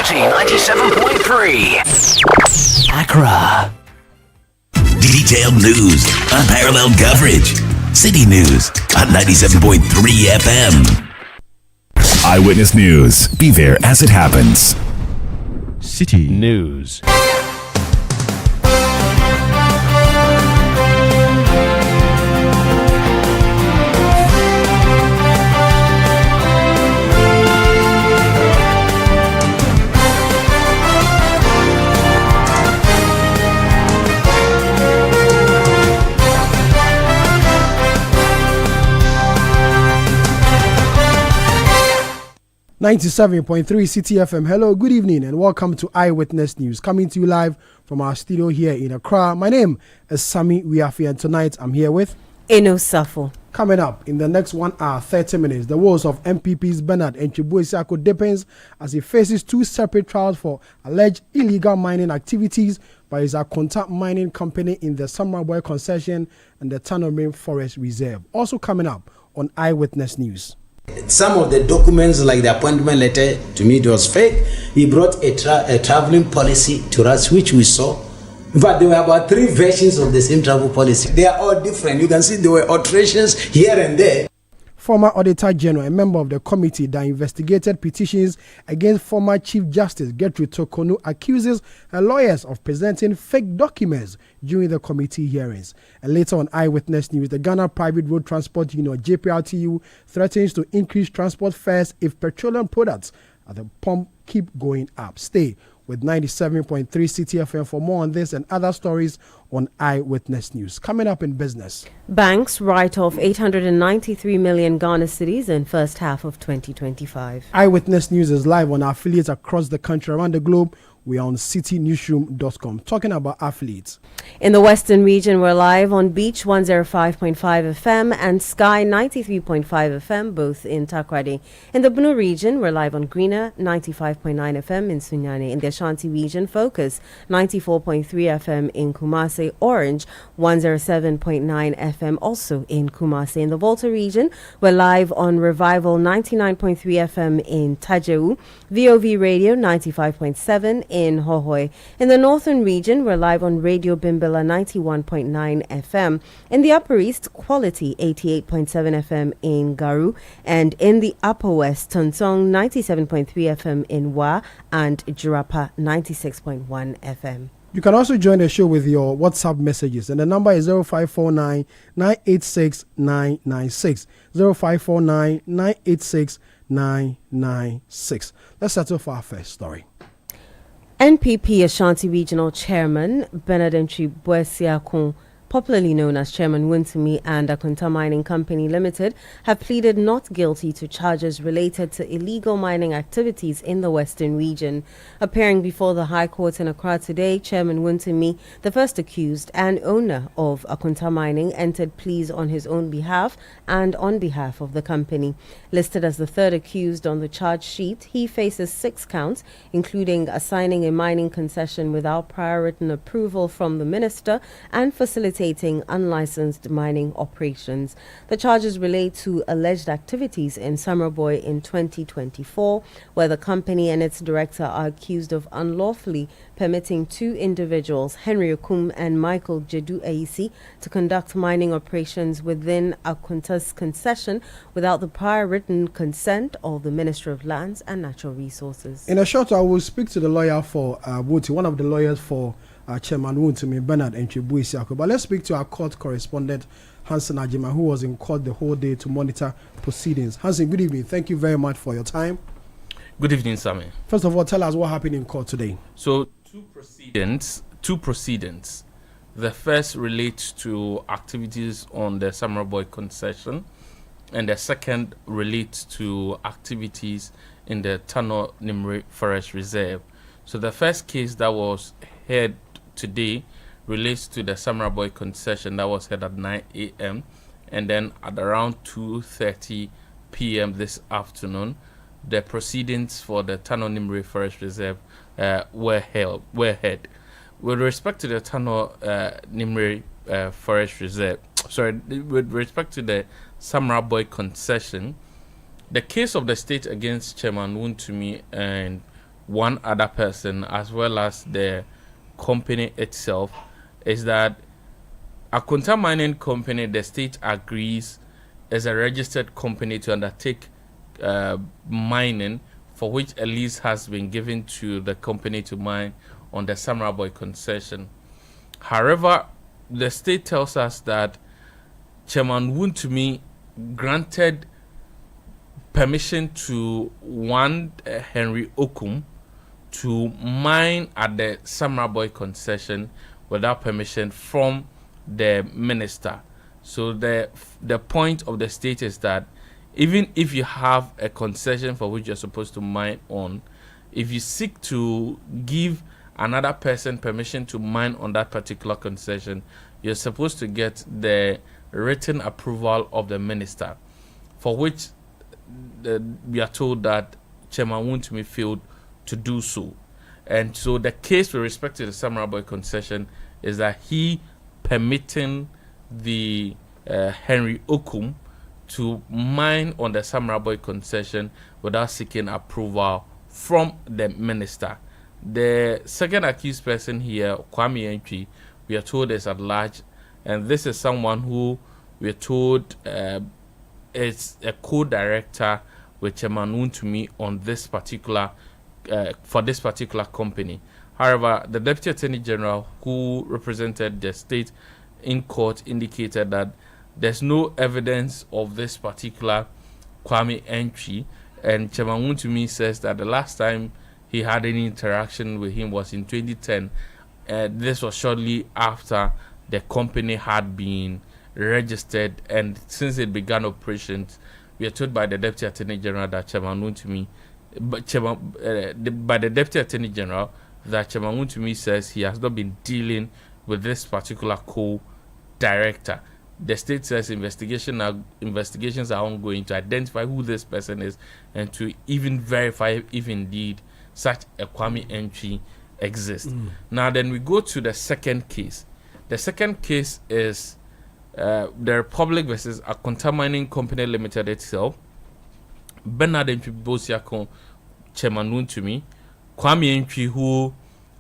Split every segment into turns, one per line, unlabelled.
Citi 97.3.
Accra. Detailed news, unparalleled coverage. City News on 97.3 FM.
Eyewitness News. Be there as it happens.
City News.
.3 City FM. Hello, good evening, and welcome to Eyewitness News, coming to you live from our studio here in Accra. My name is Sami Wiafi, and tonight I'm here with
Eno Safo.
Coming up in the next 1 hour, 30 minutes, the woes of MPP's Bernard Enchibuesiako depends as he faces two separate trials for alleged illegal mining activities by his Akonta mining company in the Samraboy concession and the Tanorim Forest Reserve. Also coming up on Eyewitness News.
Some of the documents, like the appointment letter, to me it was fake. He brought a traveling policy to us, which we saw. In fact, there were about 3 versions of the same travel policy. They are all different. You can see there were alterations here and there.
Former Auditor General, a member of the committee that investigated petitions against former Chief Justice Gertrude Tokonu, accuses her lawyers of presenting fake documents during the committee hearings. And later on Eyewitness News, the Ghana Private Road Transport Union, JPRTU, threatens to increase transport fares if petroleum products at the pump keep going up. Stay with 97.3 City FM for more on this and other stories on Eyewitness News. Coming up in business.
Banks write off 893 million Ghana cedis in first half of 2025.
Eyewitness News is live on our affiliates across the country, around the globe. We are on citinewsroom.com. Talking about affiliates.
In the Western region, we're live on Beach 105.5 FM and Sky 93.5 FM, both in Takoradi. In the Bunu region, we're live on Greener 95.9 FM in Sunyani. In the Ashanti region, Focus 94.3 FM in Kumasi. Orange 107.9 FM also in Kumasi. In the Volta region, we're live on Revival 99.3 FM in Tajeu. VOV Radio 95.7 in Hohoi. In the northern region, we're live on Radio Bimbilla 91.9 FM. In the upper east, Quality 88.7 FM in Garu. And in the upper west, Tonsong 97.3 FM in Wa and Jirapa 96.1 FM.
You can also join the show with your WhatsApp messages, and the number is 0549 986 996. 0549 986 996. Let's settle for our first story.
NPP Ashanti Regional Chairman Bernard Enchibuesiako, popularly known as Chairman Wuntumi, and Akonta Mining Company Limited have pleaded not guilty to charges related to illegal mining activities in the Western region. Appearing before the High Court in Accra today, Chairman Wuntumi, the first accused and owner of Akonta Mining, entered pleas on his own behalf and on behalf of the company. Listed as the third accused on the charge sheet, he faces 6 counts, including assigning a mining concession without prior written approval from the minister and facilitating unlicensed mining operations. The charges relate to alleged activities in Samraboy in 2024, where the company and its director are accused of unlawfully permitting 2 individuals, Henry Okum and Michael Jedu Aisi, to conduct mining operations within Akonta's concession without the prior written consent of the Ministry of Lands and Natural Resources.
In a short, I will speak to the lawyer for Wuti, one of the lawyers for Chairman Wuntumi, Bernard Enchibuesiako. But let's speak to our court correspondent, Hansen Ajima, who was in court the whole day to monitor proceedings. Hansen, good evening. Thank you very much for your time.
Good evening, Sammy.
First of all, tell us what happened in court today.
So, two proceedings. The first relates to activities on the Samraboy concession, and the second relates to activities in the Tano Nimri Forest Reserve. So the first case that was heard today relates to the Samraboy concession that was held at 9 a.m. and then at around 2:30 p.m. this afternoon, the proceedings for the Tano Nimri Forest Reserve were held. With respect to the Tano Nimri Forest Reserve, with respect to the Samraboy concession, the case of the state against Chairman Wuntumi and one other person as well as the company itself is that Akunta Mining Company, the state agrees, is a registered company to undertake mining, for which a lease has been given to the company to mine on the Samurai Boy concession. However, the state tells us that Chairman Wuntumi granted permission to one Henry Okum to mine at the Samurai Boy concession without permission from the minister. So the point of the state is that even if you have a concession for which you're supposed to mine on, if you seek to give another person permission to mine on that particular concession, you're supposed to get the written approval of the minister, for which we are told that Chairman Wuntumi failed to do so. And so the case with respect to the Samurai Boy concession is that he permitting the Henry Okum to mine on the Samurai Boy concession without seeking approval from the minister. The second accused person here, Kwame Entry, we are told is at large, and this is someone who we are told is a co-director with Chairman Wuntumi on this particular for this particular company. However, the Deputy Attorney General who represented the state in court indicated that there's no evidence of this particular Kwame Entry, and Chairman Wuntumi says that the last time he had any interaction with him was in 2010. This was shortly after the company had been registered, and since it began operations, we are told by the Deputy Attorney General that Chairman Wuntumi, by the Deputy Attorney General, that Chairman Wuntumi says he has not been dealing with this particular co-director. The state says investigations are ongoing to identify who this person is and to even verify if indeed such a Kwame Entry exists. Now then we go to the second case. The second case is the Republic versus Akunta Mining Company Limited itself. Bernard Entry Bosiakon, Chairman Wuntumi, Kwame Entry, who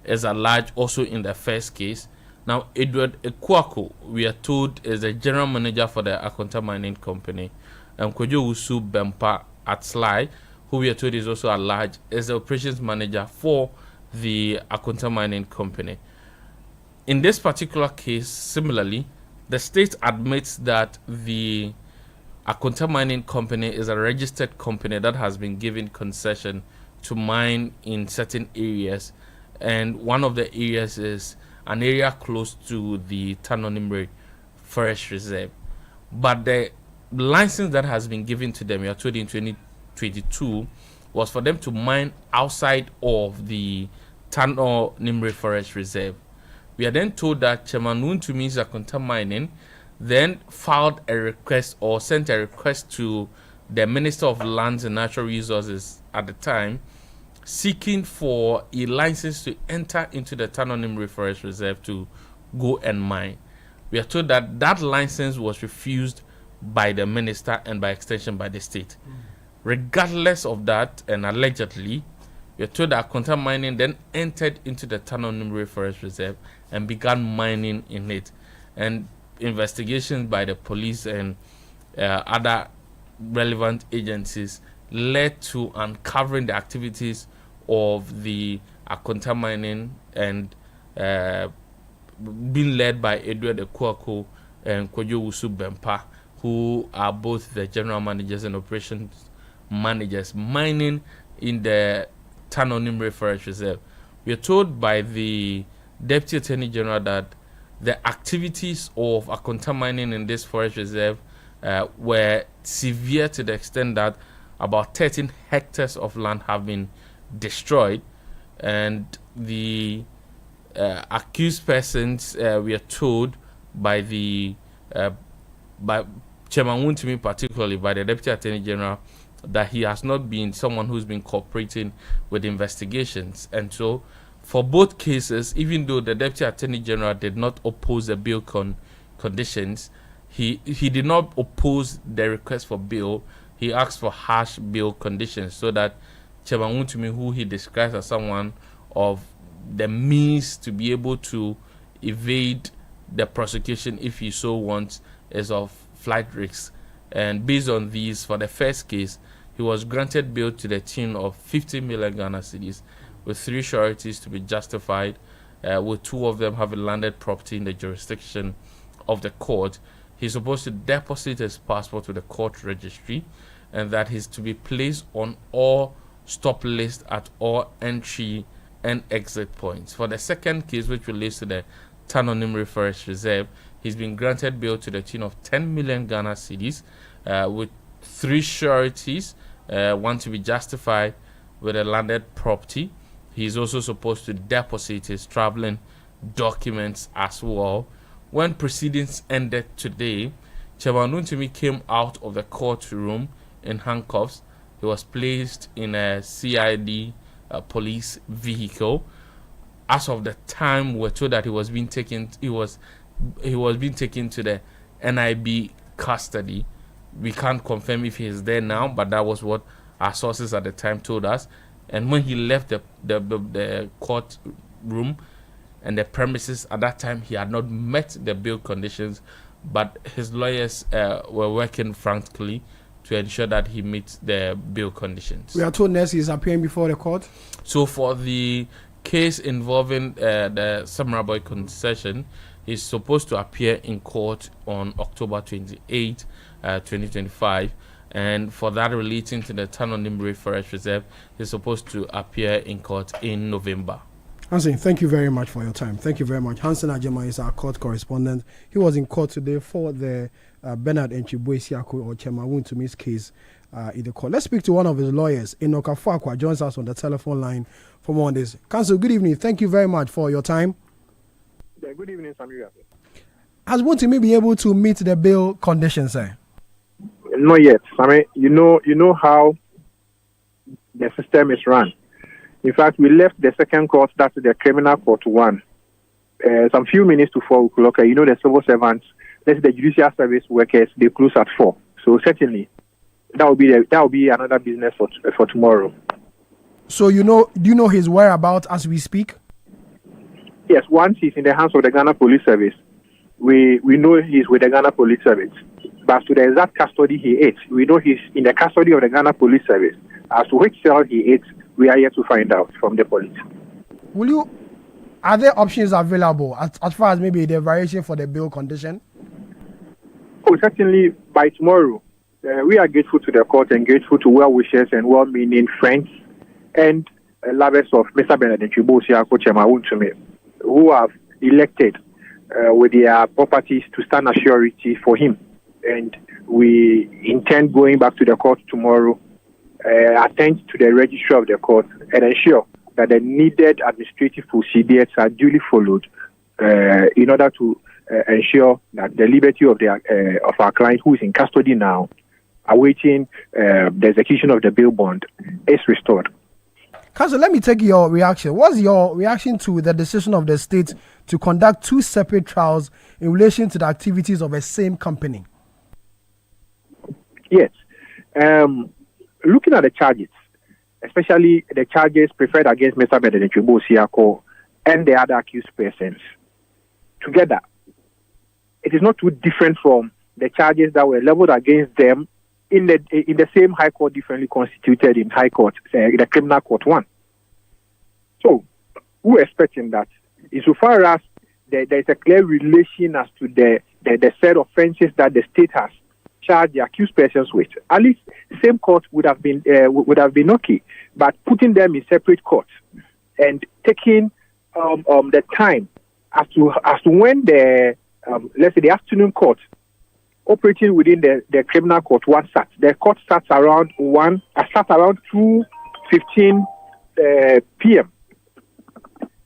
is at large also in the first case. Now, Edward Ekwako, we are told, is the general manager for the Akunta Mining Company. And Kojo Usu Bempa at Sly, who we are told is also at large, is the operations manager for the Akunta Mining Company. In this particular case, similarly, the state admits that the Akunta Mining Company is a registered company that has been given concession to mine in certain areas, and one of the areas is an area close to the Tanonimre Forest Reserve. But the license that has been given to them, we are told in 2022, was for them to mine outside of the Tanonimre Forest Reserve. We are then told that Chairman Wuntumi's Akunta Mining then filed a request or sent a request to the Minister of Lands and Natural Resources at the time, seeking for a license to enter into the Tanonimre Forest Reserve to go and mine. We are told that that license was refused by the minister and by extension by the state. Regardless of that, and allegedly, we are told that Akunta Mining then entered into the Tanonimre Forest Reserve and began mining in it. And investigations by the police and other relevant agencies led to uncovering the activities of the Akunta Mining and being led by Edward Ekwako and Kojo Usu Bempa, who are both the general managers and operations managers mining in the Tanonimre Forest Reserve. We are told by the Deputy Attorney General that the activities of Akunta Mining in this forest reserve were severe to the extent that about 13 hectares of land have been destroyed, and the accused persons, we are told by the by Chairman Wuntumi, particularly by the Deputy Attorney General, that he has not been someone who's been cooperating with investigations. And so for both cases, even though the Deputy Attorney General did not oppose the bail conditions, he did not oppose the request for bail. He asked for harsh bail conditions so that Chairman Wontumi, who he describes as someone of the means to be able to evade the prosecution if he so wants, is of flight risks. And based on these, for the first case, he was granted bail to the tune of 50 million Ghana cedis, with 3 sureties to be justified, with 2 of them having landed property in the jurisdiction of the court. He's supposed to deposit his passport with the court registry, and that he's to be placed on all stop lists at all entry and exit points. For the second case, which relates to the Tano Nimri Forest Reserve, he's been granted bail to the tune of 10 million Ghana cedis, with 3 sureties, 1 to be justified with a landed property. He's also supposed to deposit his traveling documents as well. When proceedings ended today, Chairman Wontumi came out of the courtroom in handcuffs. He was placed in a CID police vehicle. As of the time, we're told that he was being taken. He was being taken to the NIB custody. We can't confirm if he is there now, but that was what our sources at the time told us. And when he left the courtroom and the premises at that time, he had not met the bail conditions, but his lawyers were working frantically to ensure that he meets the bail conditions.
We are told next he is appearing before the court.
So for the case involving the Samurai Boy concession, he's supposed to appear in court on October 28, 2025. And for that relating to the Tano Nimri Forest Reserve, he's supposed to appear in court in November.
Hansen, thank you very much for your time. Thank you very much. Hansen Ajema is our court correspondent. He was in court today for the Bernard Enchibuesiako or Chairman Wontumi's case in the court. Let's speak to one of his lawyers. Enoka Fuakwa joins us on the telephone line for more on this. Counsel, good evening. Thank you very much for your time.
Yeah, good evening, Samuel.
Has Wontumi been able to meet the bail conditions, sir?
Not yet. I mean, you know how the system is run. In fact, we left the second court, that's the criminal court 1, some few minutes to 4 o'clock. You know, the civil servants, that's the judicial service workers, they close at 4. So certainly, that will be another business for tomorrow.
So do you know his whereabouts as we speak?
Yes, once he's in the hands of the Ghana Police Service, we know he's with the Ghana Police Service. But to the exact custody he is, we know he's in the custody of the Ghana Police Service. As to which cell he is, we are yet to find out from the police.
Are there options available as far as maybe the variation for the bail condition?
Oh, certainly by tomorrow. We are grateful to the court and grateful to well-wishers and well-meaning friends and lovers of Mr. Bernard Enchibuesiako Chairman Wontumi, who have elected with their properties to stand as surety for him. And we intend going back to the court tomorrow, attend to the registry of the court, and ensure that the needed administrative procedures are duly followed in order to ensure that the liberty of our client, who is in custody now, awaiting the execution of the bail bond, is restored.
Counsel, let me take your reaction. What's your reaction to the decision of the state to conduct 2 separate trials in relation to the activities of a same company?
Yes. Looking at the charges, especially the charges preferred against Mr. Bernard Enchibuesiako and the other accused persons, together, it is not too different from the charges that were leveled against them in the same High Court differently constituted in High Court, the Criminal Court 1. So, we're expecting that insofar as there is a clear relation as to the set of offences that the state has charged the accused persons with, at least same court would have been okay. But putting them in separate courts and taking the time as to when the let's say the afternoon court operating within the criminal court 1 starts. The court starts around 2:15 p.m.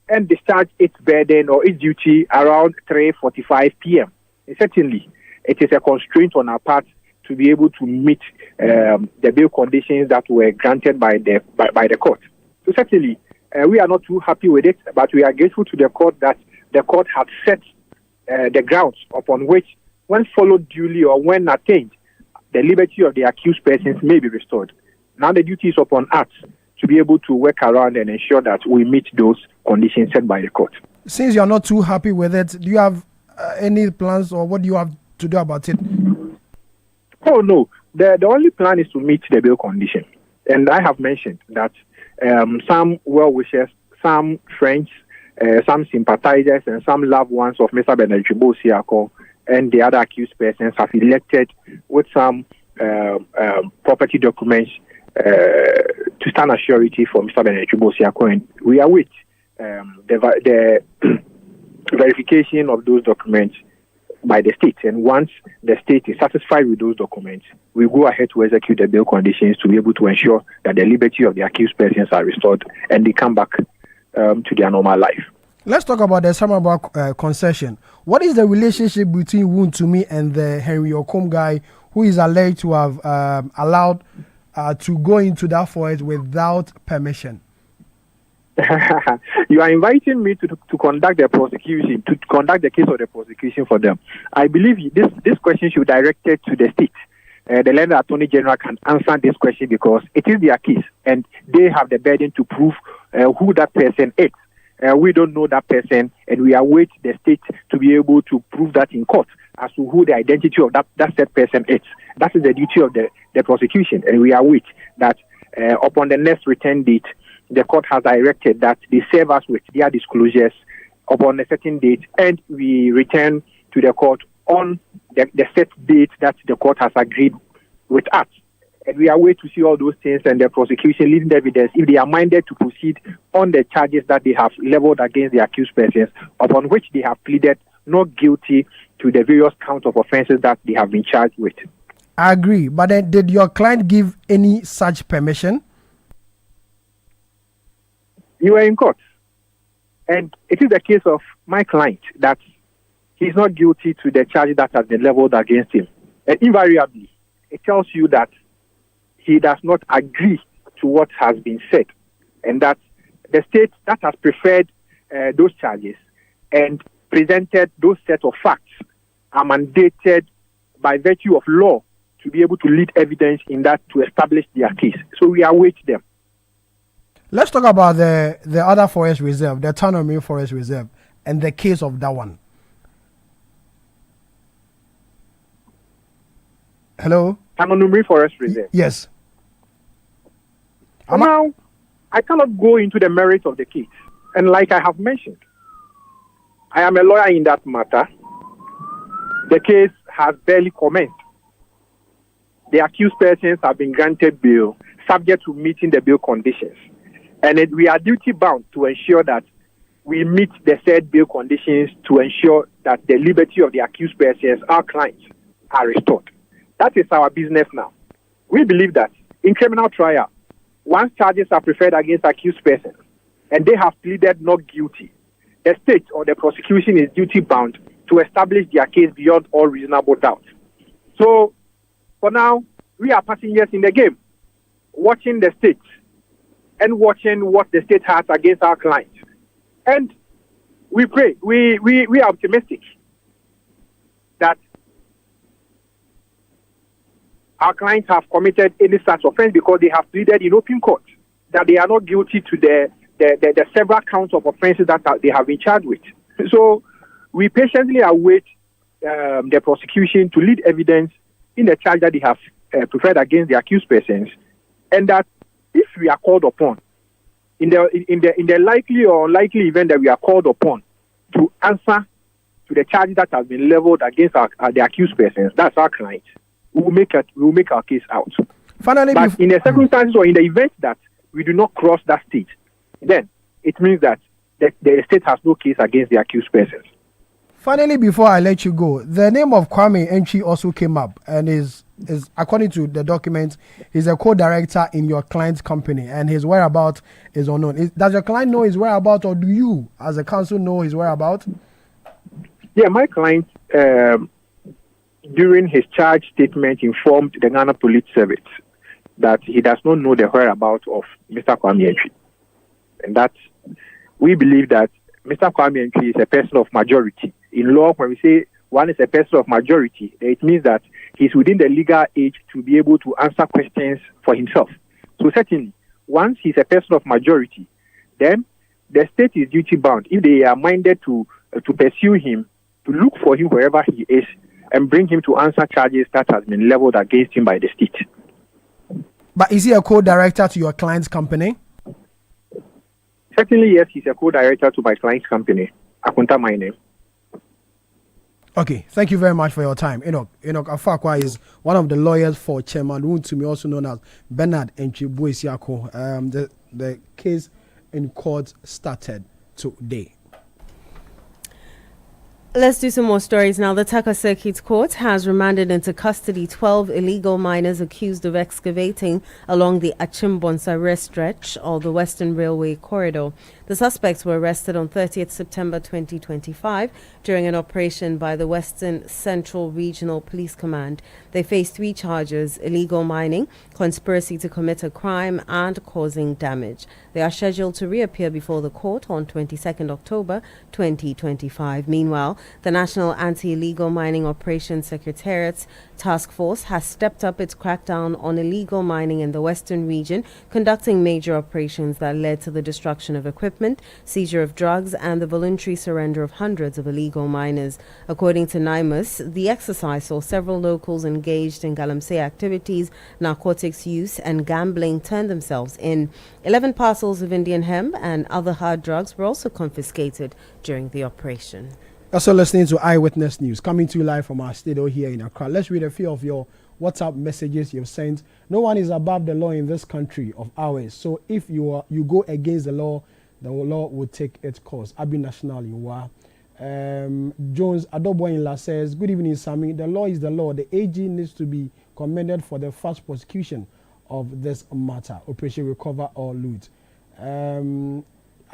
and discharge its burden or its duty around 3:45 p.m. And certainly, it is a constraint on our part to be able to meet the bail conditions that were granted by the court. So certainly, we are not too happy with it, but we are grateful to the court that the court had set the grounds upon which, when followed duly or when attained, the liberty of the accused persons may be restored. Now the duty is upon us to be able to work around and ensure that we meet those conditions set by the court.
Since you're not too happy with it, do you have any plans, or what do you have to do about it?
Oh, no. The only plan is to meet the bail condition. And I have mentioned that some well-wishers, some friends, some sympathizers, and some loved ones of Mr. Benedict Bosiako and the other accused persons have elected with some property documents to stand as surety for Mr. Benedict Bosiako. And we await the verification of those documents by the state. And once the state is satisfied with those documents, we go ahead to execute the bail conditions to be able to ensure that the liberty of the accused persons are restored and they come back to their normal life.
Let's talk about the Samaba concession. What is the relationship between Wuntumi and the Henry Okom guy who is alleged to have allowed to go into that forest without permission?
You are inviting me to conduct the prosecution, to conduct the case of the prosecution for them. I believe this question should be directed to the state. The Land Attorney General can answer this question because it is their case and they have the burden to prove who that person is. We don't know that person, and we await the state to be able to prove that in court as to who the identity of that said person is. That is the duty of the prosecution, and we await that upon the next return date, the court has directed that they serve us with their disclosures upon a certain date, and we return to the court on the set date that the court has agreed with us. And we are waiting to see all those things and the prosecution leading the evidence if they are minded to proceed on the charges that they have leveled against the accused persons, upon which they have pleaded not guilty to the various counts of offenses that they have been charged with.
I agree, but then did your client give any such permission?
You are in court, and it is the case of my client that he's not guilty to the charge that has been leveled against him. And invariably, it tells you that he does not agree to what has been said, and that the state that has preferred those charges and presented those set of facts are mandated by virtue of law to be able to lead evidence in that to establish their case. So we await them.
Let's talk about the other forest reserve, the Tanomi Forest Reserve, and the case of that one. Hello?
Tanomi Forest Reserve.
Yes.
Now, I cannot go into the merits of the case. And like I have mentioned, I am a lawyer in that matter. The case has barely commenced. The accused persons have been granted bail, subject to meeting the bail conditions. And we are duty bound to ensure that we meet the said bail conditions to ensure that the liberty of the accused persons, our clients, are restored. That is our business now. We believe that in criminal trial, once charges are preferred against accused persons and they have pleaded not guilty, the state or the prosecution is duty bound to establish their case beyond all reasonable doubt. So, for now, we are passengers in the game, watching the state and watching what the state has against our clients. And we pray, we are optimistic that our clients have committed any such offense because they have pleaded in open court that they are not guilty to the several counts of offenses that they have been charged with. So we patiently await the prosecution to lead evidence in the charge that they have preferred against the accused persons, and that if we are called upon, in the likely or unlikely event that we are called upon to answer to the charge that has been leveled against the accused persons, that's our client. We will make our case out.
Finally,
but in the circumstances or in the event that we do not cross that stage, then it means that the state has no case against the accused persons.
Finally, before I let you go, the name of Kwame Entry also came up and is according to the document, he's a co-director in your client's company and his whereabouts is unknown. Does your client know his whereabouts, or do you, as a counsel, know his whereabouts?
Yeah, my client, during his charge statement, informed the Ghana Police Service that he does not know the whereabouts of Mr. Kwame Entry. And that we believe that Mr. Kwame Entry is a person of majority. In law, when we say one is a person of majority, it means that he's within the legal age to be able to answer questions for himself. So certainly, once he's a person of majority, then the state is duty bound, if they are minded to pursue him, to look for him wherever he is and bring him to answer charges that has been leveled against him by the state.
But is he a co-director to your client's company?
Certainly, yes, he's a co-director to my client's company, Akunta Mining.
Okay, thank you very much for your time. Enoch Afakwa is one of the lawyers for Chairman Wuntumi, also known as Bernard Enchibuesiako. The case in court started today.
Let's do some more stories now. The Taka Circuit Court has remanded into custody 12 illegal miners accused of excavating along the Achimbonsare stretch of the Western Railway corridor. The suspects were arrested on 30th September 2025 during an operation by the Western Central Regional Police Command. They face 3 charges: illegal mining, conspiracy to commit a crime, and causing damage. They are scheduled to reappear before the court on 22nd October 2025. Meanwhile, the National Anti-Illegal Mining Operations Secretariat's task force has stepped up its crackdown on illegal mining in the Western region, conducting major operations that led to the destruction of equipment, seizure of drugs, and the voluntary surrender of hundreds of illegal miners. According to NIMUS, the exercise saw several locals engaged in galamsey activities, narcotics use, and gambling turn themselves in. 11 parcels of Indian hemp and other hard drugs were also confiscated during the operation.
Also listening to Eyewitness News, coming to you live from our studio here in Accra. Let's read a few of your WhatsApp messages you've sent. No one is above the law in this country of ours. So if you go against the law will take its course. Abi National, you are. Jones Adoboinla says, good evening, Sammy. The law is the law. The AG needs to be commended for the fast prosecution of this matter. Operation Recover or Loot.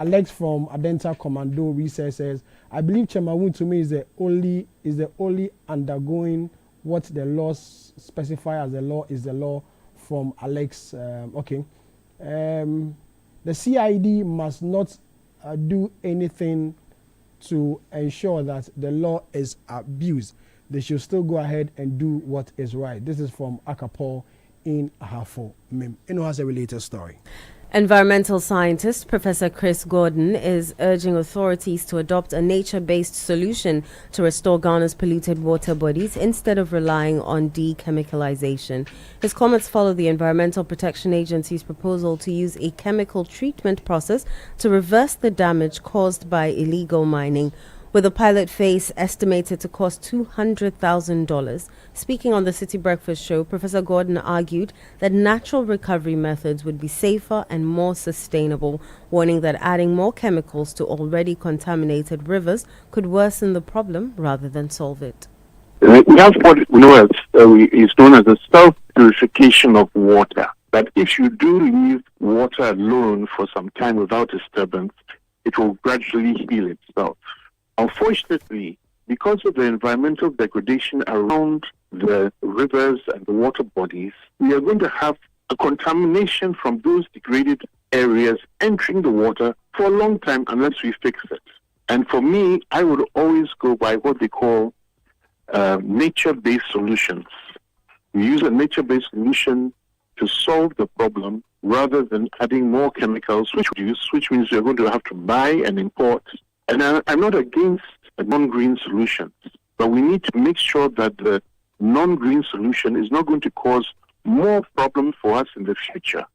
Alex from Adenta Commando Research says, I believe Chemawun to me is the only undergoing what the laws specify as the law is the law. From Alex. The CID must not do anything to ensure that the law is abused. They should still go ahead and do what is right. This is from Akapol in Ahafo Mim. Ino has a related story.
Environmental scientist Professor Chris Gordon is urging authorities to adopt a nature-based solution to restore Ghana's polluted water bodies instead of relying on dechemicalization. His comments follow the Environmental Protection Agency's proposal to use a chemical treatment process to reverse the damage caused by illegal mining, with a pilot phase estimated to cost $200,000. Speaking on the Citi Breakfast Show, Professor Gordon argued that natural recovery methods would be safer and more sustainable, warning that adding more chemicals to already contaminated rivers could worsen the problem rather than solve it.
We have what we know as is known as the self-purification of water. That if you do leave water alone for some time without disturbance, it will gradually heal itself. Unfortunately, because of the environmental degradation around the rivers and the water bodies, we are going to have a contamination from those degraded areas entering the water for a long time unless we fix it. And for me, I would always go by what they call nature-based solutions. We use a nature-based solution to solve the problem rather than adding more chemicals, which means you're going to have to buy and import. And I'm not against non-green solutions, but we need to make sure that the non-green solution is not going to cause more problems for us in the future.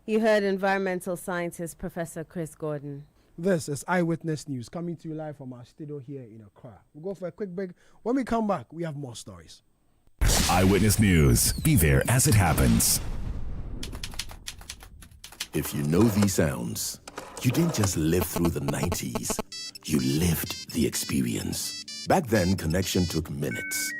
You heard environmental scientist Professor Chris Gordon.
This is Eyewitness News, coming to you live from our studio here in Accra. We'll go for a quick break. When we come back, we have more stories.
Eyewitness News. Be there as it happens.
If you know these sounds, you didn't just live through the 90s. You lived the experience. Back then, connection took minutes.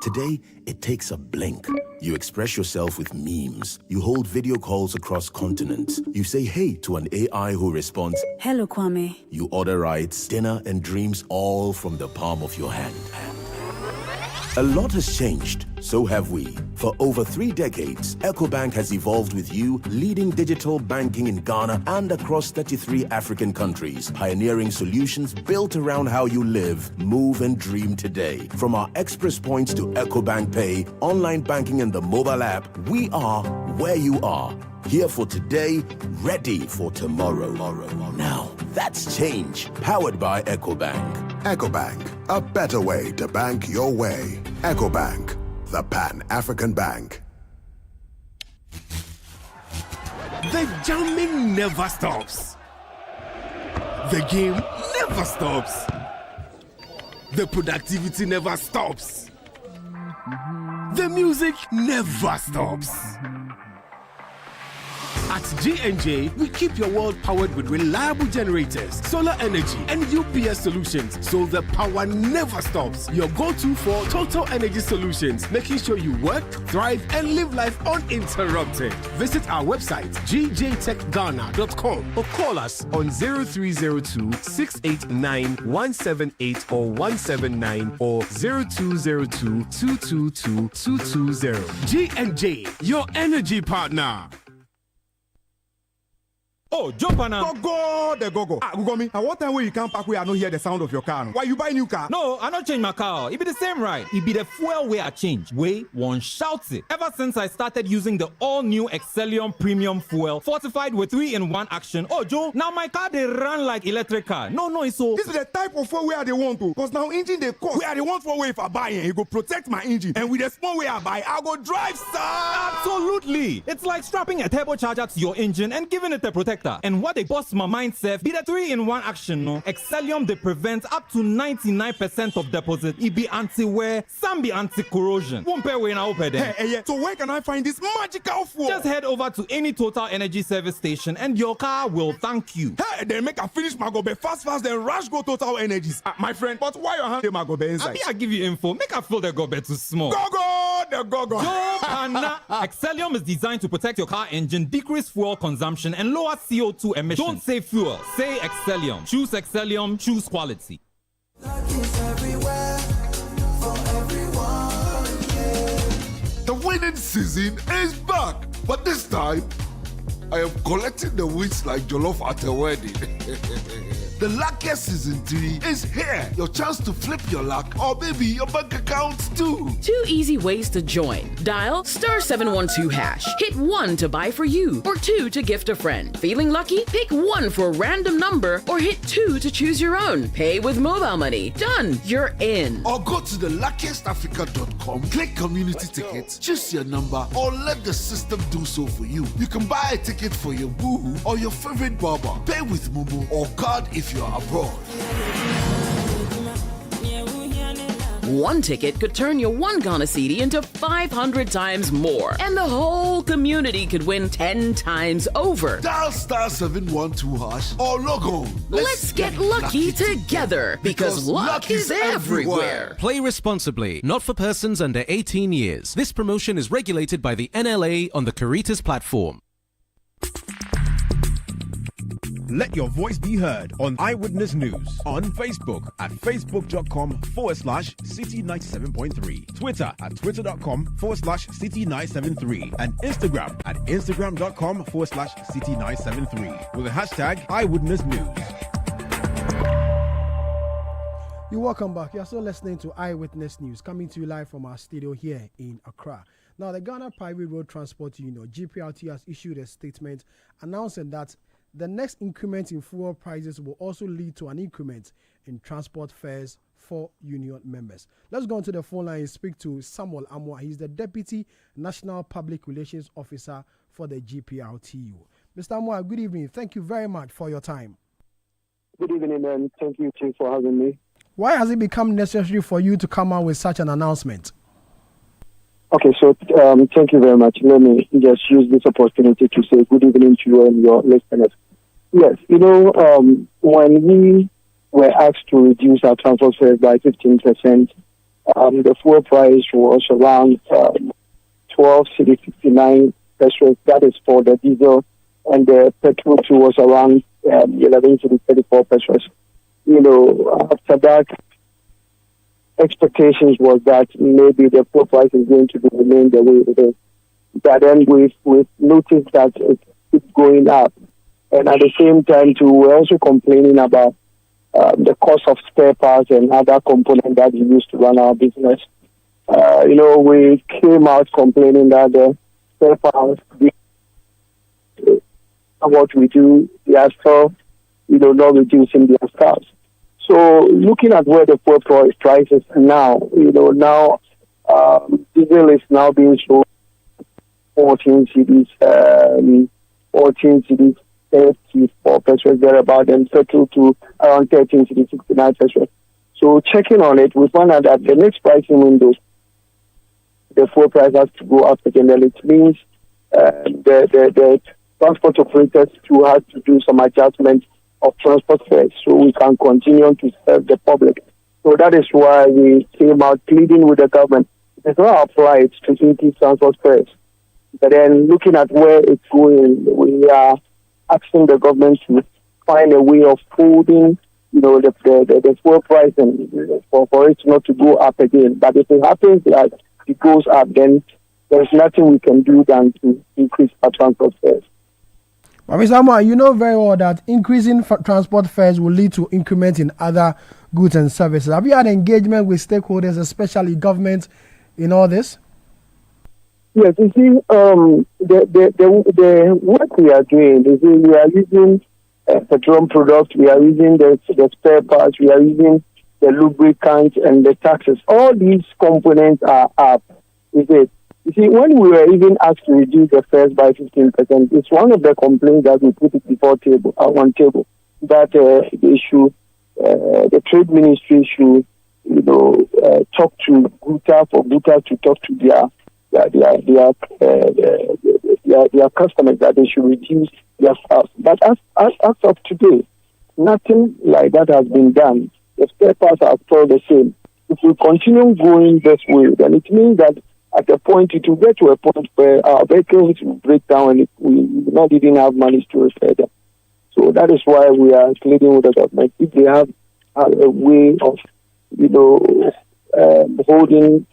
Today, it takes a blink. You express yourself with memes. You hold video calls across continents. You say hey to an AI who responds,
Hello, Kwame.
You order rides, dinner, and dreams all from the palm of your hand. A lot has changed, so have we. For over 3 decades, EcoBank has evolved with you, leading digital banking in Ghana and across 33 African countries, pioneering solutions built around how you live, move, and dream today. From our express points to EcoBank Pay, online banking, and the mobile app, we are where you are. Here for today, ready for tomorrow. Now, that's change, powered by EcoBank.
EcoBank, a better way to bank your way. EcoBank, the Pan-African Bank.
The jamming never stops. The game never stops. The productivity never stops. The music never stops. At G&J, we keep your world powered with reliable generators, solar energy, and UPS solutions, so the power never stops. Your go-to for total energy solutions, making sure you work, thrive, and live life uninterrupted. Visit our website, gjtechghana.com, or call us on 0302-689-178 or 179 or 0202-222-220. G&J, your energy partner.
Oh, jump on now. Go. Ugomi, and what time when you come back where I don't hear the sound of your car? Why you buy new car?
No, I don't change my car. It be the same ride. It be the fuel way I change. Way one shouts it. Ever since I started using the all-new Excellium Premium Fuel, fortified with 3-in-1 action. Oh, Joe, now my car they run like electric car. No, it's so.
This is the type of fuel where they want to. Because now engine they cost. Where they want for way if I buy it, it go protect my engine. And with the small way I buy, I go drive, sir.
Absolutely. It's like strapping a turbocharger to your engine and giving it a protector. And what they bust my mind self be the 3-in-1 action, no? Excellium they prevent up to 99% of deposit. It be anti-wear, some be anti-corrosion. Won't pay when I open them.
Hey, so where can I find this magical fuel?
Just head over to any Total Energy service station and your car will thank you.
Hey, then make a finish my gobe fast, then rush go Total Energies. My friend, but why your hand my gobe inside?
I give you info. Make a feel the gobe too small.
The go.
Excellium is designed to protect your car engine, decrease fuel consumption, and lower CO2 emissions. Don't say fuel, say Excellium. Choose Excellium, choose quality.
The winning season is back, but this time I am collecting the wins like jollof at a wedding. The luckiest season 3 is here. Your chance to flip your luck or maybe your bank accounts too.
2 easy ways to join. Dial *712#. Hit 1 to buy for you or 2 to gift a friend. Feeling lucky? Pick 1 for a random number or hit 2 to choose your own. Pay with mobile money. Done. You're in.
Or go to the luckiestafrica.com, click community tickets, choose your number or let the system do so for you. You can buy a ticket for your boo or your favorite barber. Pay with Momo or card if you are abroad.
1 ticket could turn your 1 Ghana Citi into 500 times more. And the whole community could win 10 times over.
Dial *712# or log on.
Let's get lucky together because luck is everywhere.
Play responsibly. Not for persons under 18 years. This promotion is regulated by the NLA on the Caritas platform.
Let your voice be heard on Eyewitness News on Facebook at facebook.com/Citi97.3, Twitter at twitter.com/Citi973, and Instagram at instagram.com/Citi973 with the hashtag Eyewitness News.
You're welcome back. You're still listening to Eyewitness News, coming to you live from our studio here in Accra. Now, the Ghana Private Road Transport Union, GPRT, has issued a statement announcing that the next increment in fuel prices will also lead to an increment in transport fares for union members. Let's go on to the phone line and speak to Samuel Amwa. He's the Deputy National Public Relations Officer for the GPRTU. Mr. Amwa, good evening. Thank you very much for your time.
Good evening, and thank you, Chief, for having me.
Why has it become necessary for you to come out with such an announcement?
Okay, so thank you very much. Let me just use this opportunity to say good evening to you and your listeners. Yes, when we were asked to reduce our transport fares by 15%, the fuel price was around 12.69 pesos. That is for the diesel, and the petrol too was around 11.34 pesos. After that, expectations was that maybe the fuel price is going to remain the way it is. But then we've noticed that it's going up. And at the same time, too, we're also complaining about the cost of spare parts and other components that we use to run our business. We came out complaining that the spare parts, what we do, they are still, not reducing their costs. So looking at where the fuel price is now, diesel is now being sold 14 cedis, 34 pesos thereabout, and settled to around 13 cedis, 69 pesos. So checking on it, we found out that the next pricing window, the fuel price has to go up again. And it means the transport operators to have to do some adjustments of transport fares so we can continue to serve the public. So that is why we came out pleading with the government. It's not our plight to increase transport fares. But then looking at where it's going, we are asking the government to find a way of holding, the fuel price and for it not to go up again. But if it happens that it goes up, then there's nothing we can do than to increase our transport fares.
But Mr. Amwa, you know very well that increasing transport fares will lead to increment in other goods and services. Have you had engagement with stakeholders, especially government, in all this?
Yes, you see, the work we are doing is we are using petroleum products, we are using the spare parts, we are using the lubricants and the taxes. All these components are up. You see, when we were even asked to reduce the fares by 15%, it's one of the complaints that we put it before on table, that the trade ministry should, talk to Guta for Guta to talk to their customers that they should reduce their fares. But as of today, nothing like that has been done. The spare parts are still the same. If we continue going this way, then it means that at the point, it will get to a point where our vehicles will break down and we will not even have money to repair them. So that is why we are pleading with the government. If they have a way of, holding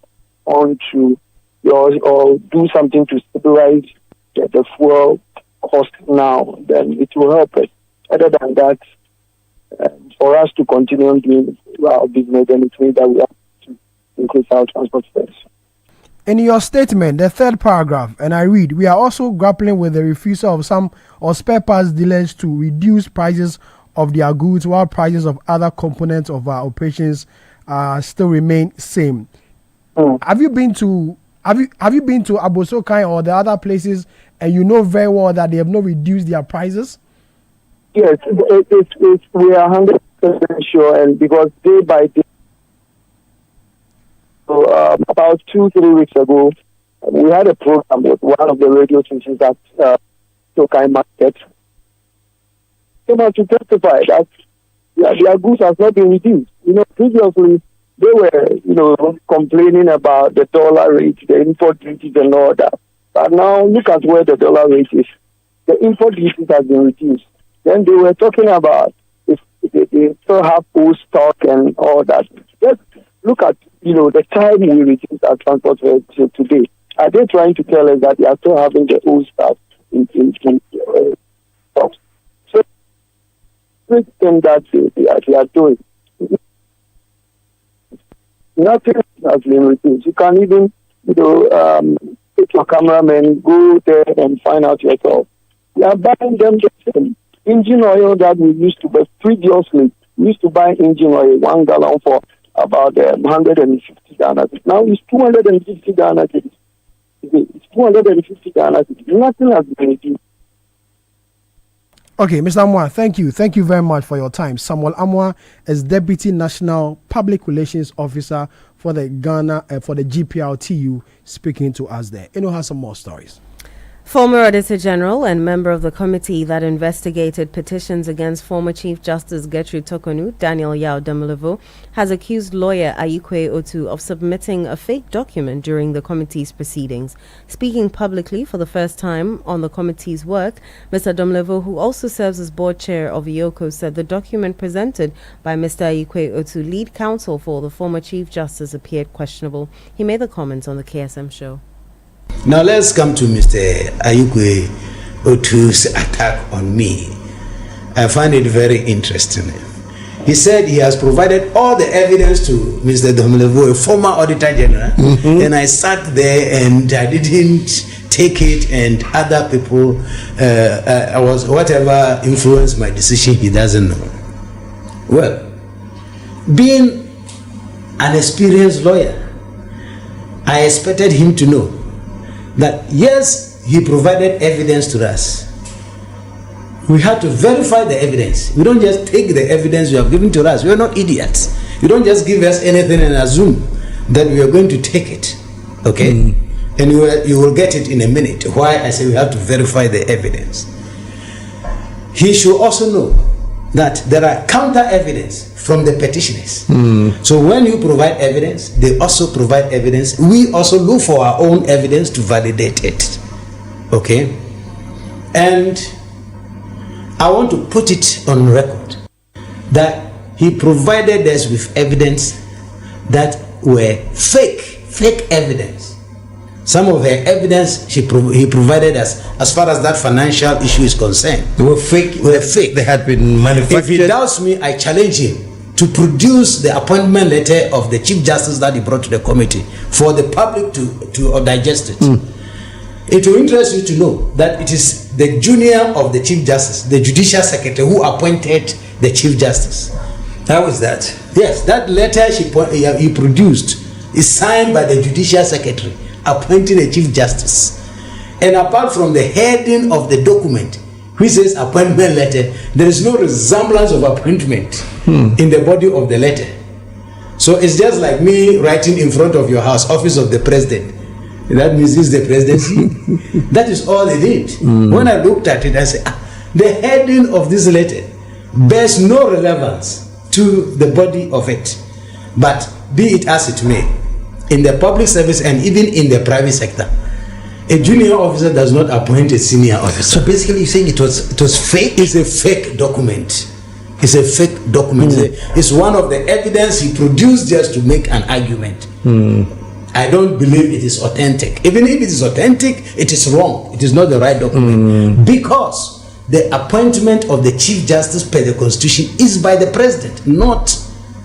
on to or do something to stabilize the fuel cost now, then it will help us. Other than that, for us to continue doing our business, then it means that we have to increase our transport fares.
In your statement, the third paragraph, and I read, we are also grappling with the refusal of some or spare parts dealers to reduce prices of their goods while prices of other components of our operations still remain same. Have you been to Abosokai or the other places, and you know very well that they have not reduced their prices?
Yes, we are 100% sure, and because day by day. So about 2-3 weeks ago, we had a program with one of the radio stations at Tokai Market. Came out to testify that their goods has not been reduced. Previously they were, complaining about the dollar rate, the import duties and all that. But now look at where the dollar rate is. The import duties has been reduced. Then they were talking about if they still have old stock and all that. Just look at the time we reduce our transport fares today. Are they trying to tell us that they are still having the old stuff in stocks? So, everything that they are doing, nothing has been reduced. You can even, take your cameraman, go there and find out yourself. We are buying them the same. Engine oil that we used to buy previously, we used to buy engine oil 1 gallon for about 150 Ghana. Now it's 250 Ghana. It's 250 Ghana. Nothing has been reduced.
Okay, Mr. Amwa, thank you. Thank you very much for your time. Samuel Amwa is Deputy National Public Relations Officer for the Ghana, for the GPRTU, speaking to us there. Has some more stories.
Former Auditor General and member of the committee that investigated petitions against former Chief Justice Gertrude Tokonu, Daniel Yao Demulevo, has accused lawyer Ayikwe Otu of submitting a fake document during the committee's proceedings. Speaking publicly for the first time on the committee's work, Mr. Demulevo, who also serves as board chair of IOCO, said the document presented by Mr. Ayikwe Otu, lead counsel for the former Chief Justice, appeared questionable. He made the comments on the KSM show.
Now let's come to Mr. Ayikwe Otu's attack on me. I find it very interesting. He said he has provided all the evidence to Mr. Demulevo, a former Auditor General, and I sat there and I didn't take it, and other people, I was whatever influenced my decision, he doesn't know. Well, being an experienced lawyer, I expected him to know that yes, he provided evidence to us. We have to verify the evidence. We don't just take the evidence you have given to us. We are not idiots. You don't just give us anything and assume that we are going to take it. Okay? And you will get it in a minute. Why I say we have to verify the evidence. He should also know that there are counter evidence from the petitioners. So when you provide evidence, they also provide evidence. We also look for our own evidence to validate it. Okay? And I want to put it on record that he provided us with evidence that were fake evidence. Some of the evidence he provided us, as far as that financial issue is concerned,
were fake. They had been manufactured.
If he doubts me, I challenge him to produce the appointment letter of the Chief Justice that he brought to the committee for the public to digest it. It will interest you to know that it is the junior of the Chief Justice, the Judicial Secretary, who appointed the Chief Justice.
How is that?
Yes, that letter he produced is signed by the Judicial Secretary appointing a Chief Justice. And apart from the heading of the document, which says appointment letter, there is no resemblance of appointment in the body of the letter. So it's just like me writing in front of your house, Office of the President. That means it's the presidency. That is all they did. When I looked at it, I said, the heading of this letter bears no relevance to the body of it. But be it as it may, in the public service and even in the private sector, a junior officer does not appoint a senior officer.
So basically you're saying it was fake?
It's a fake document. It's a fake document. It's one of the evidence he produced just to make an argument. I don't believe it is authentic. Even if it is authentic, it is wrong. It is not the right document. Because the appointment of the Chief Justice per the Constitution is by the President, not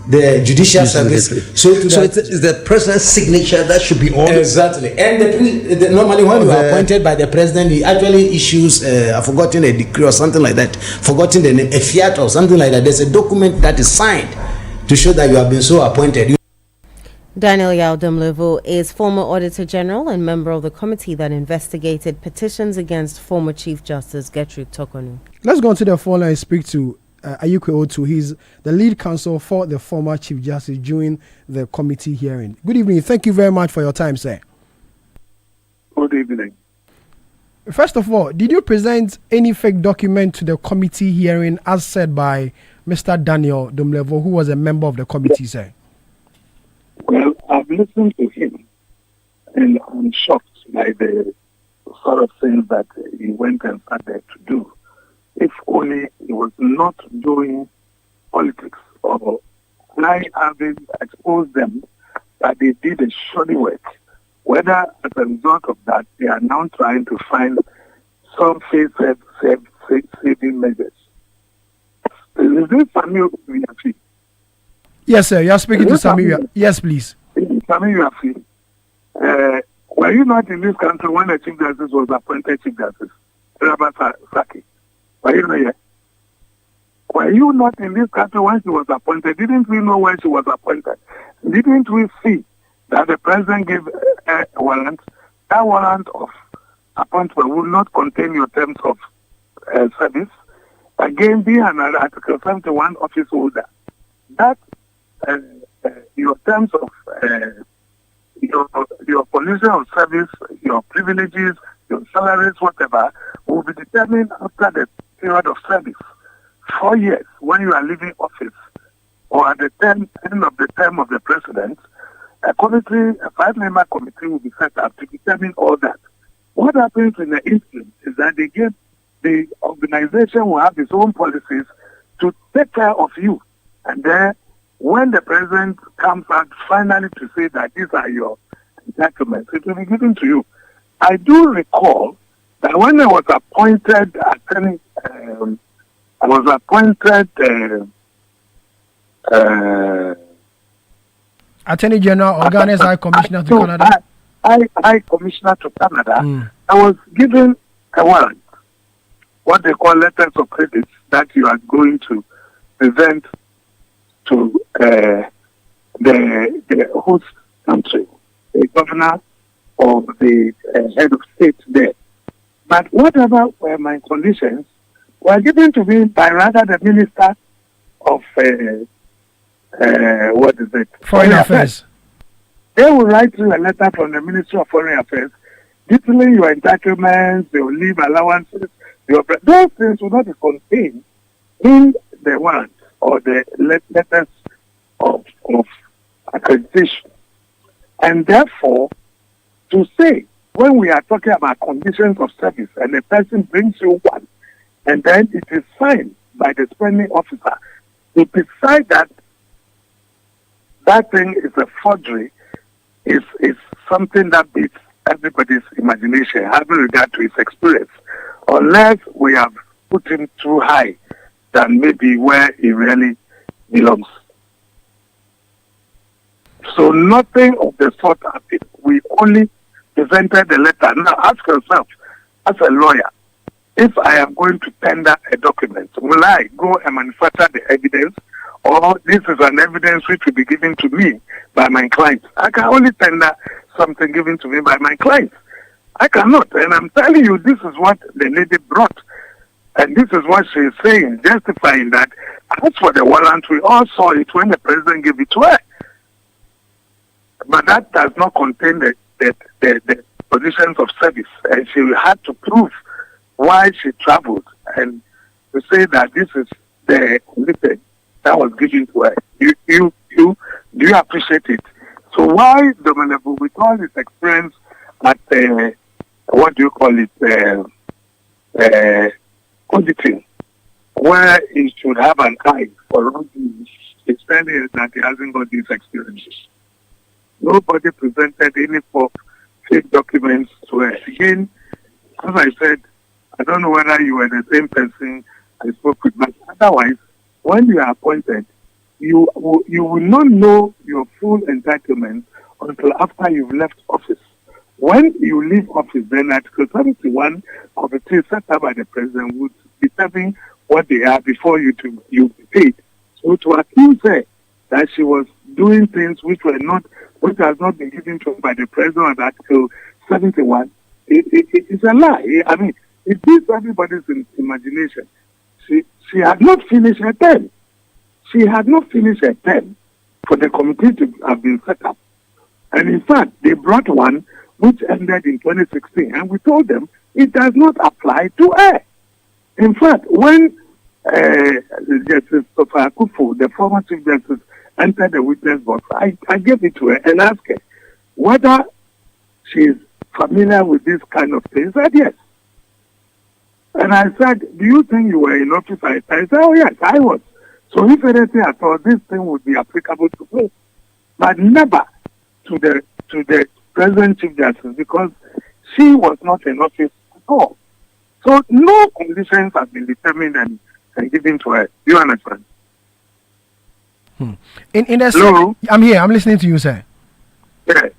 the Judicial Service. So
it's the President's signature that should be on.
Exactly. And normally when you are appointed by the President, he actually issues, I've forgotten a decree or something like that, forgotten the name, a fiat or something like that. There's a document that is signed to show that you have been so appointed.
Daniel Yao Demulevo is former Auditor General and member of the committee that investigated petitions against former Chief Justice Gertrude Tokonu.
Let's go on to the phone and speak to Ayikwe Otu. He's the lead counsel for the former Chief Justice during the committee hearing. Good evening. Thank you very much for your time, sir.
Good evening.
First of all, did you present any fake document to the committee hearing as said by Mr. Daniel Demulevo, who was a member of the committee, sir?
Well, I've listened to him and I'm shocked by the sort of things that he went and started to do. If only he was not doing politics, or I haven't exposed them that they did a shoddy work. Whether as a result of that, they are now trying to find some saving measures. Is this Samuel Yafi?
Yes, sir. You are speaking to Samuel. Yes, please.
Samuel Yafi. Were you not in this country when the Chief Justice was appointed Chief Justice? Robert Saki. Were you not here? Were you not in this country when she was appointed? Didn't we know when she was appointed? Didn't we see that the President gave a warrant? That warrant of appointment will not contain your terms of service. Again, being an Article 71 office holder, that your terms of your position of service, your privileges, your salaries, whatever, will be determined after the period of service. 4 years, when you are leaving office, or at the end of the term of the president, a 5-member committee will be set up to determine all that. What happens in the interim is that the organization will have its own policies to take care of you. And then when the president comes out finally to say that these are your entitlements, it will be given to you. I do recall that when I was appointed
Attorney General or Ghana's High Commissioner to Canada.
High Commissioner to Canada, I was given a warrant, what they call letters of credit, that you are going to present to the host country, the governor or the head of state there. But whatever were my conditions were given to me by rather the Minister of Foreign Affairs. They will write you a letter from the Ministry of Foreign Affairs detailing your entitlements, your leave allowances, those things will not be contained in the warrant or the letters of accreditation. And therefore, to say, when we are talking about conditions of service and a person brings you one, and then it is signed by the spending officer, to decide that that thing is a forgery is something that beats everybody's imagination, having regard to his experience, unless we have put him too high than maybe where he really belongs. So nothing of the sort happened. We only presented the letter. Now ask yourself, as a lawyer, if I am going to tender a document, will I go and manufacture the evidence, or this is an evidence which will be given to me by my client? I can only tender something given to me by my client. I cannot. And I'm telling you, this is what the lady brought. And this is what she is saying, justifying that as for the warrant, we all saw it when the president gave it to her. But that does not contain the positions of service. And she had to prove why she traveled and to say that this is the listen that was given to her. Do you appreciate it? So why Dominic, with all his experience at what do you call it, auditing, where he should have an eye for wrongdoing, it's telling us that he hasn't got these experiences. Nobody presented any fake documents to her. Again, as I said, I don't know whether you were the same person I spoke with, but otherwise, when you are appointed, you will not know your full entitlement until after you've left office. When you leave office, then Article 71 committee set up by the president would determine what they are before you be paid. So to accuse her that she was doing things which has not been given to her by the president of Article 71, it's a lie. I mean, it beats everybody's imagination. She had not finished her term. She had not finished her term for the committee to have been set up. And in fact, they brought one which ended in 2016, and we told them it does not apply to her. In fact, when Justice Sofa Akufu, the former Chief Justice, entered the witness box, I gave it to her and asked her whether she is familiar with this kind of thing. She said yes. And I said, do you think you were in office? I said, oh yes, I was. So if anything at all, this thing would be applicable to me. But never to the present Chief Justice, because she was not in office at all. So no conditions have been determined and given to her. Do you understand?
Hello? I'm here. I'm listening to you, sir.
Yeah.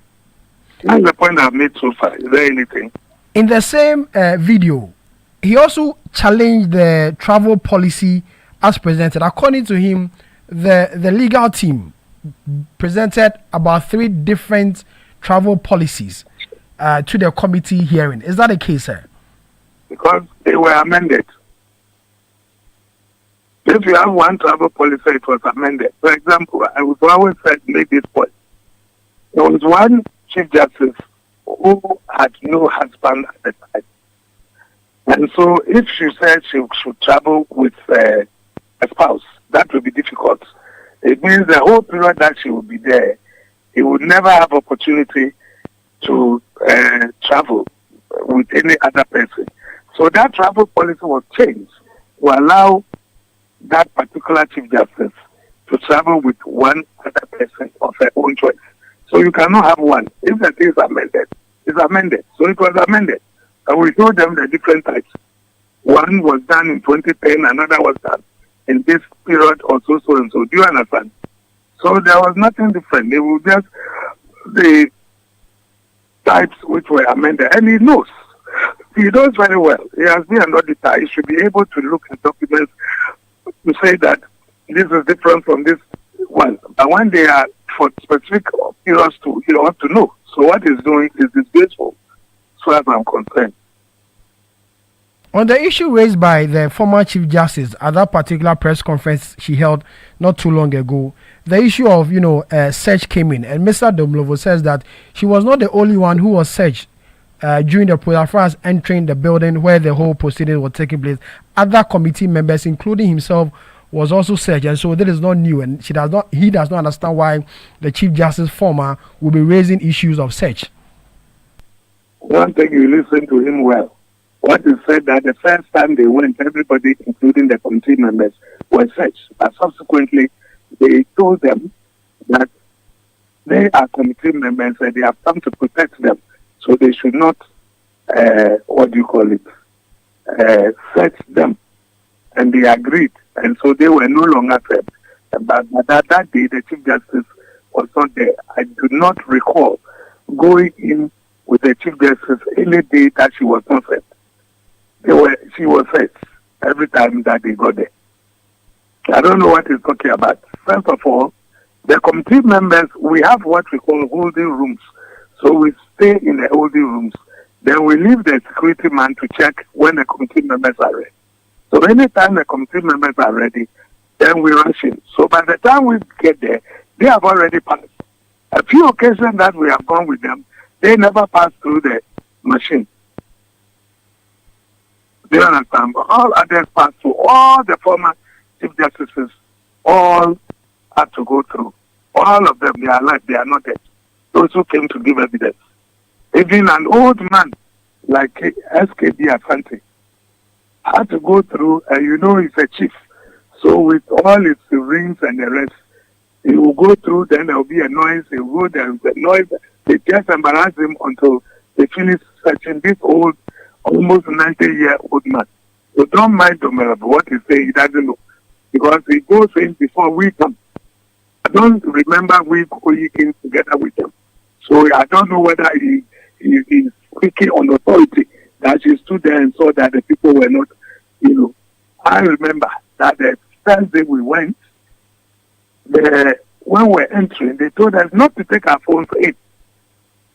That's the point I've made so far. Is there anything?
In the same video, he also challenged the travel policy as presented. According to him, the legal team presented about 3 different travel policies to the committee hearing. Is that the case, sir?
Because they were amended. If you have one travel policy, it was amended. For example, I would always make this point. There was one Chief Justice who had no husband at the time. And so if she said she should travel with a spouse, that would be difficult. It means the whole period that she would be there, he would never have opportunity to travel with any other person. So that travel policy was changed to allow that particular Chief Justice to travel with one other person of her own choice. So you cannot have one. If the thing is amended, it's amended. So it was amended. And we showed them the different types. One was done in 2010, another was done in this period or so and so. Do you understand? So there was nothing different. They were just the types which were amended. And he knows. He knows very well. He has been an auditor. He should be able to look at documents to say that this is different from this one. But when they are for specific periods, he ought to know. So what he's doing is disgraceful, as far as I'm concerned.
On the issue raised by the former Chief Justice at that particular press conference she held not too long ago, the issue of, search came in. And Mr. Domlovo says that she was not the only one who was searched during the process entering the building where the whole proceeding was taking place. Other committee members, including himself, was also searched, and so that is not new, and he does not understand why the Chief Justice former will be raising issues of search.
I don't think you listen to him well. What he said that the first time they went, everybody, including the committee members, were searched. But subsequently, they told them that they are committee members and they have come to protect them. So they should not, search them. And they agreed. And so they were no longer served. But that day, the Chief Justice was not there. I do not recall going in with the Chief Justice any day that she was not served. She was searched every time that they got there. I don't know what he's talking about. First of all, the committee members, we have what we call holding rooms. So we stay in the holding rooms. Then we leave the security man to check when the committee members are ready. So anytime the committee members are ready, then we rush in. So by the time we get there, they have already passed. A few occasions that we have gone with them, they never passed through the machine. They understand. But all others passed through. All the former Chief Justices, all had to go through. All of them, they are alive, they are not dead. Those who came to give evidence. Even an old man like SKB Asante had to go through, and he's a chief. So with all his rings and the rest, he will go through, then there will be a noise, he will go, there is a noise. They just embarrass him until they finish searching this old, almost 90-year-old man. So don't mind Domerab, what he say, he doesn't know. Because he goes in before we come. I don't remember we going together with them. So I don't know whether he is speaking on authority that she stood there and saw that the people were not, I remember that the first day we went, when we were entering, they told us not to take our phones in.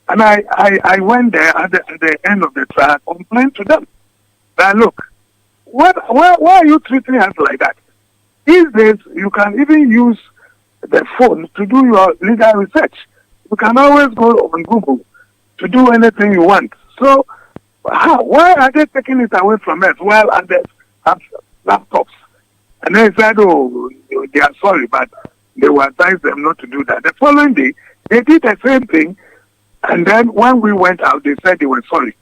And I went there at the end of the trial, complained to them that, look, why are you treating us like that? These days, you can even use the phone to do your legal research. You can always go on Google to do anything you want. So, why are they taking it away from us while others have laptops? And they said, they are sorry, but they will advise them not to do that. The following day, they did the same thing, and then when we went out, they said they were sorry.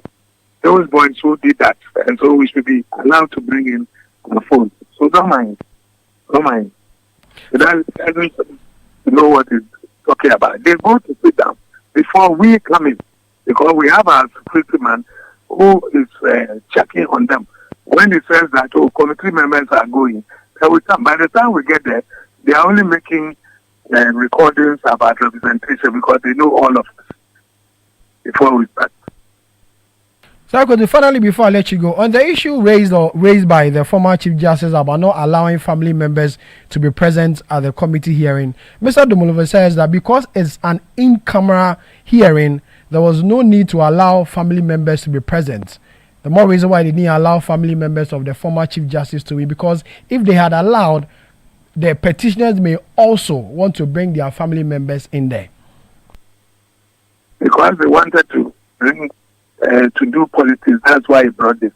Those boys who did that, and so we should be allowed to bring in our phones. So don't mind. Don't mind. That doesn't know what he's talking about. They go to sit down before we come in, because we have our security man who is checking on them. When he says that, committee members are going, then we come. By the time we get there, they are only making recordings about representation because they know all of us before we start.
So, finally, before I let you go, on the issue raised by the former Chief Justice about not allowing family members to be present at the committee hearing, Mr. Dumulova says that because it's an in-camera hearing, there was no need to allow family members to be present. The more reason why they didn't allow family members of the former Chief Justice to be, because if they had allowed, the petitioners may also want to bring their family members in there.
Because they wanted to. bring to do politics. That's why he brought this.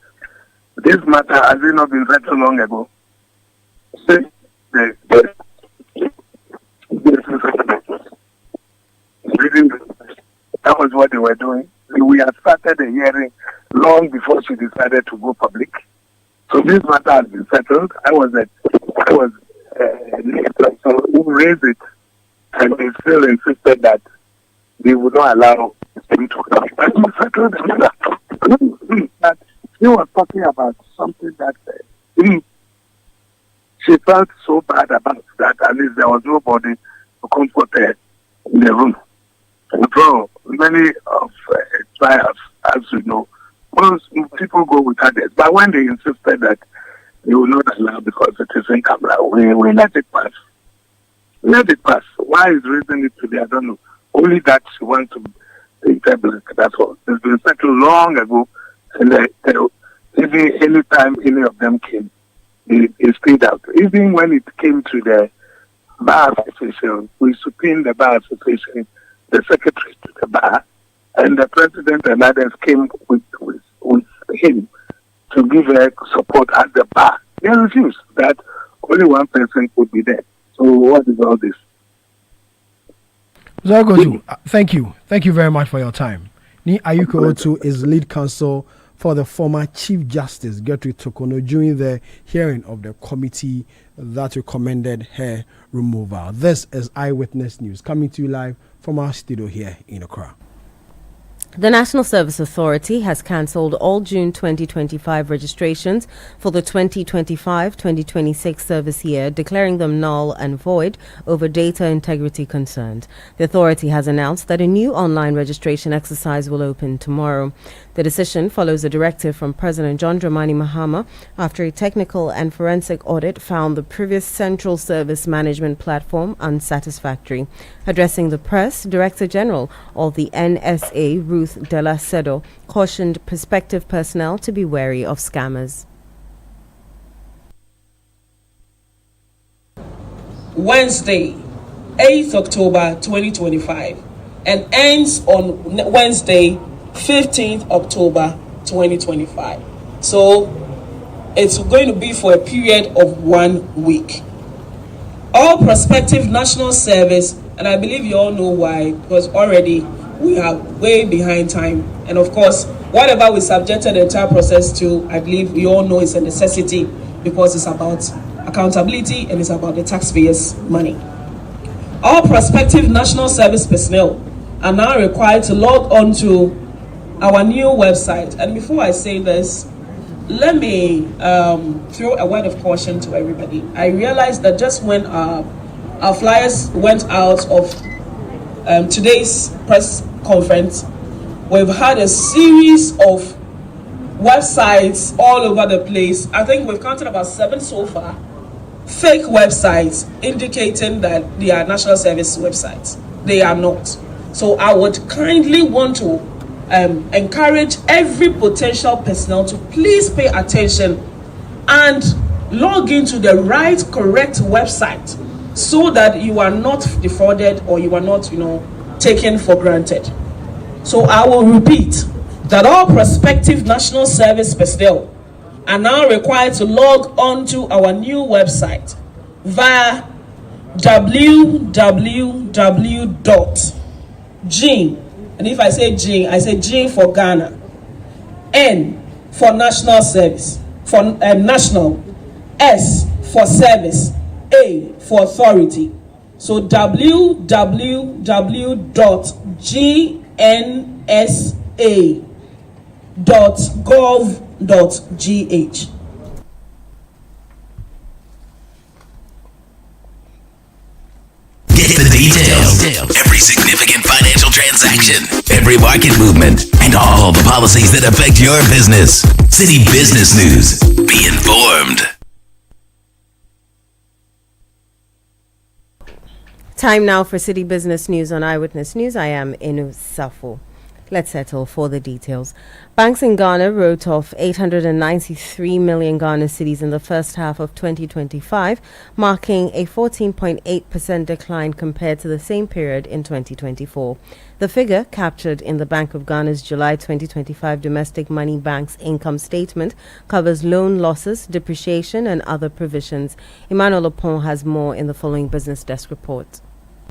This matter has it not been settled long ago? That was what they were doing. We had started a hearing long before she decided to go public. So this matter has been settled. I was who raised it, and they still insisted that they would not allow him to come. But we settled the matter. But he was talking about something that she felt so bad about that at least there was nobody to comfort her in the room. So many of trials, as you know, most people go with others. But when they insisted that they will not allow because it is in camera, we let it pass. Let it pass. Why is raising it today? I don't know. Only that she wants to be black. That's all. It's been settled long ago, and even any time any of them came, they stayed out. Even when it came to the bar association, we subpoenaed the bar association, the secretary to the bar, and the president and others came with him to give her support at the bar. They refused that only one person could be there. So what is all this?
Zagoju, thank you. Thank you very much for your time. Ni Ayuko Otu is lead counsel for the former Chief Justice Gertrude Tokono during the hearing of the committee that recommended her removal. This is Eyewitness News coming to you live from our studio here in Accra.
The National Service Authority has cancelled all June 2025 registrations for the 2025-2026 service year, declaring them null and void over data integrity concerns. The authority has announced that a new online registration exercise will open tomorrow. The decision follows a directive from President John Dramani Mahama after a technical and forensic audit found the previous central service management platform unsatisfactory. Addressing the press, Director General of the NSA, Ruth Della Sedo, cautioned prospective personnel to be wary of scammers.
Wednesday, 8th October 2025, and ends on Wednesday, 15th October 2025. So it's going to be for a period of 1 week. All prospective national service, and I believe you all know why, because already we are way behind time. And of course, whatever we subjected the entire process to, I believe we all know it's a necessity because it's about accountability and it's about the taxpayers' money. All prospective national service personnel are now required to log on to our new website. And before I say this, let me throw a word of caution to everybody. I realized that just when our flyers went out of today's press conference, we've had a series of websites all over the place. I think we've counted about 7 so far. Fake websites indicating that they are national service websites. They are not. So I would kindly want to encourage every potential personnel to please pay attention and log into the right, correct website so that you are not defrauded or you are not, taken for granted. So I will repeat that all prospective national service personnel are now required to log on to our new website via www.gene. And if I say Gene, I say Gene for Ghana, N for national service, for national, S for service, A for authority. So www.gnsa.gov.gh.
Get the details. Every significant financial transaction, every market movement, and all the policies that affect your business. Citi Business News. Be informed.
Time now for Citi Business News on Eyewitness News. I am Inu Safo. Let's settle for the details. Banks in Ghana wrote off 893 million Ghana cedis in the first half of 2025, marking a 14.8% decline compared to the same period in 2024. The figure, captured in the Bank of Ghana's July 2025 Domestic Money Bank's income statement, covers loan losses, depreciation, and other provisions. Emmanuel Opon has more in the following Business Desk report.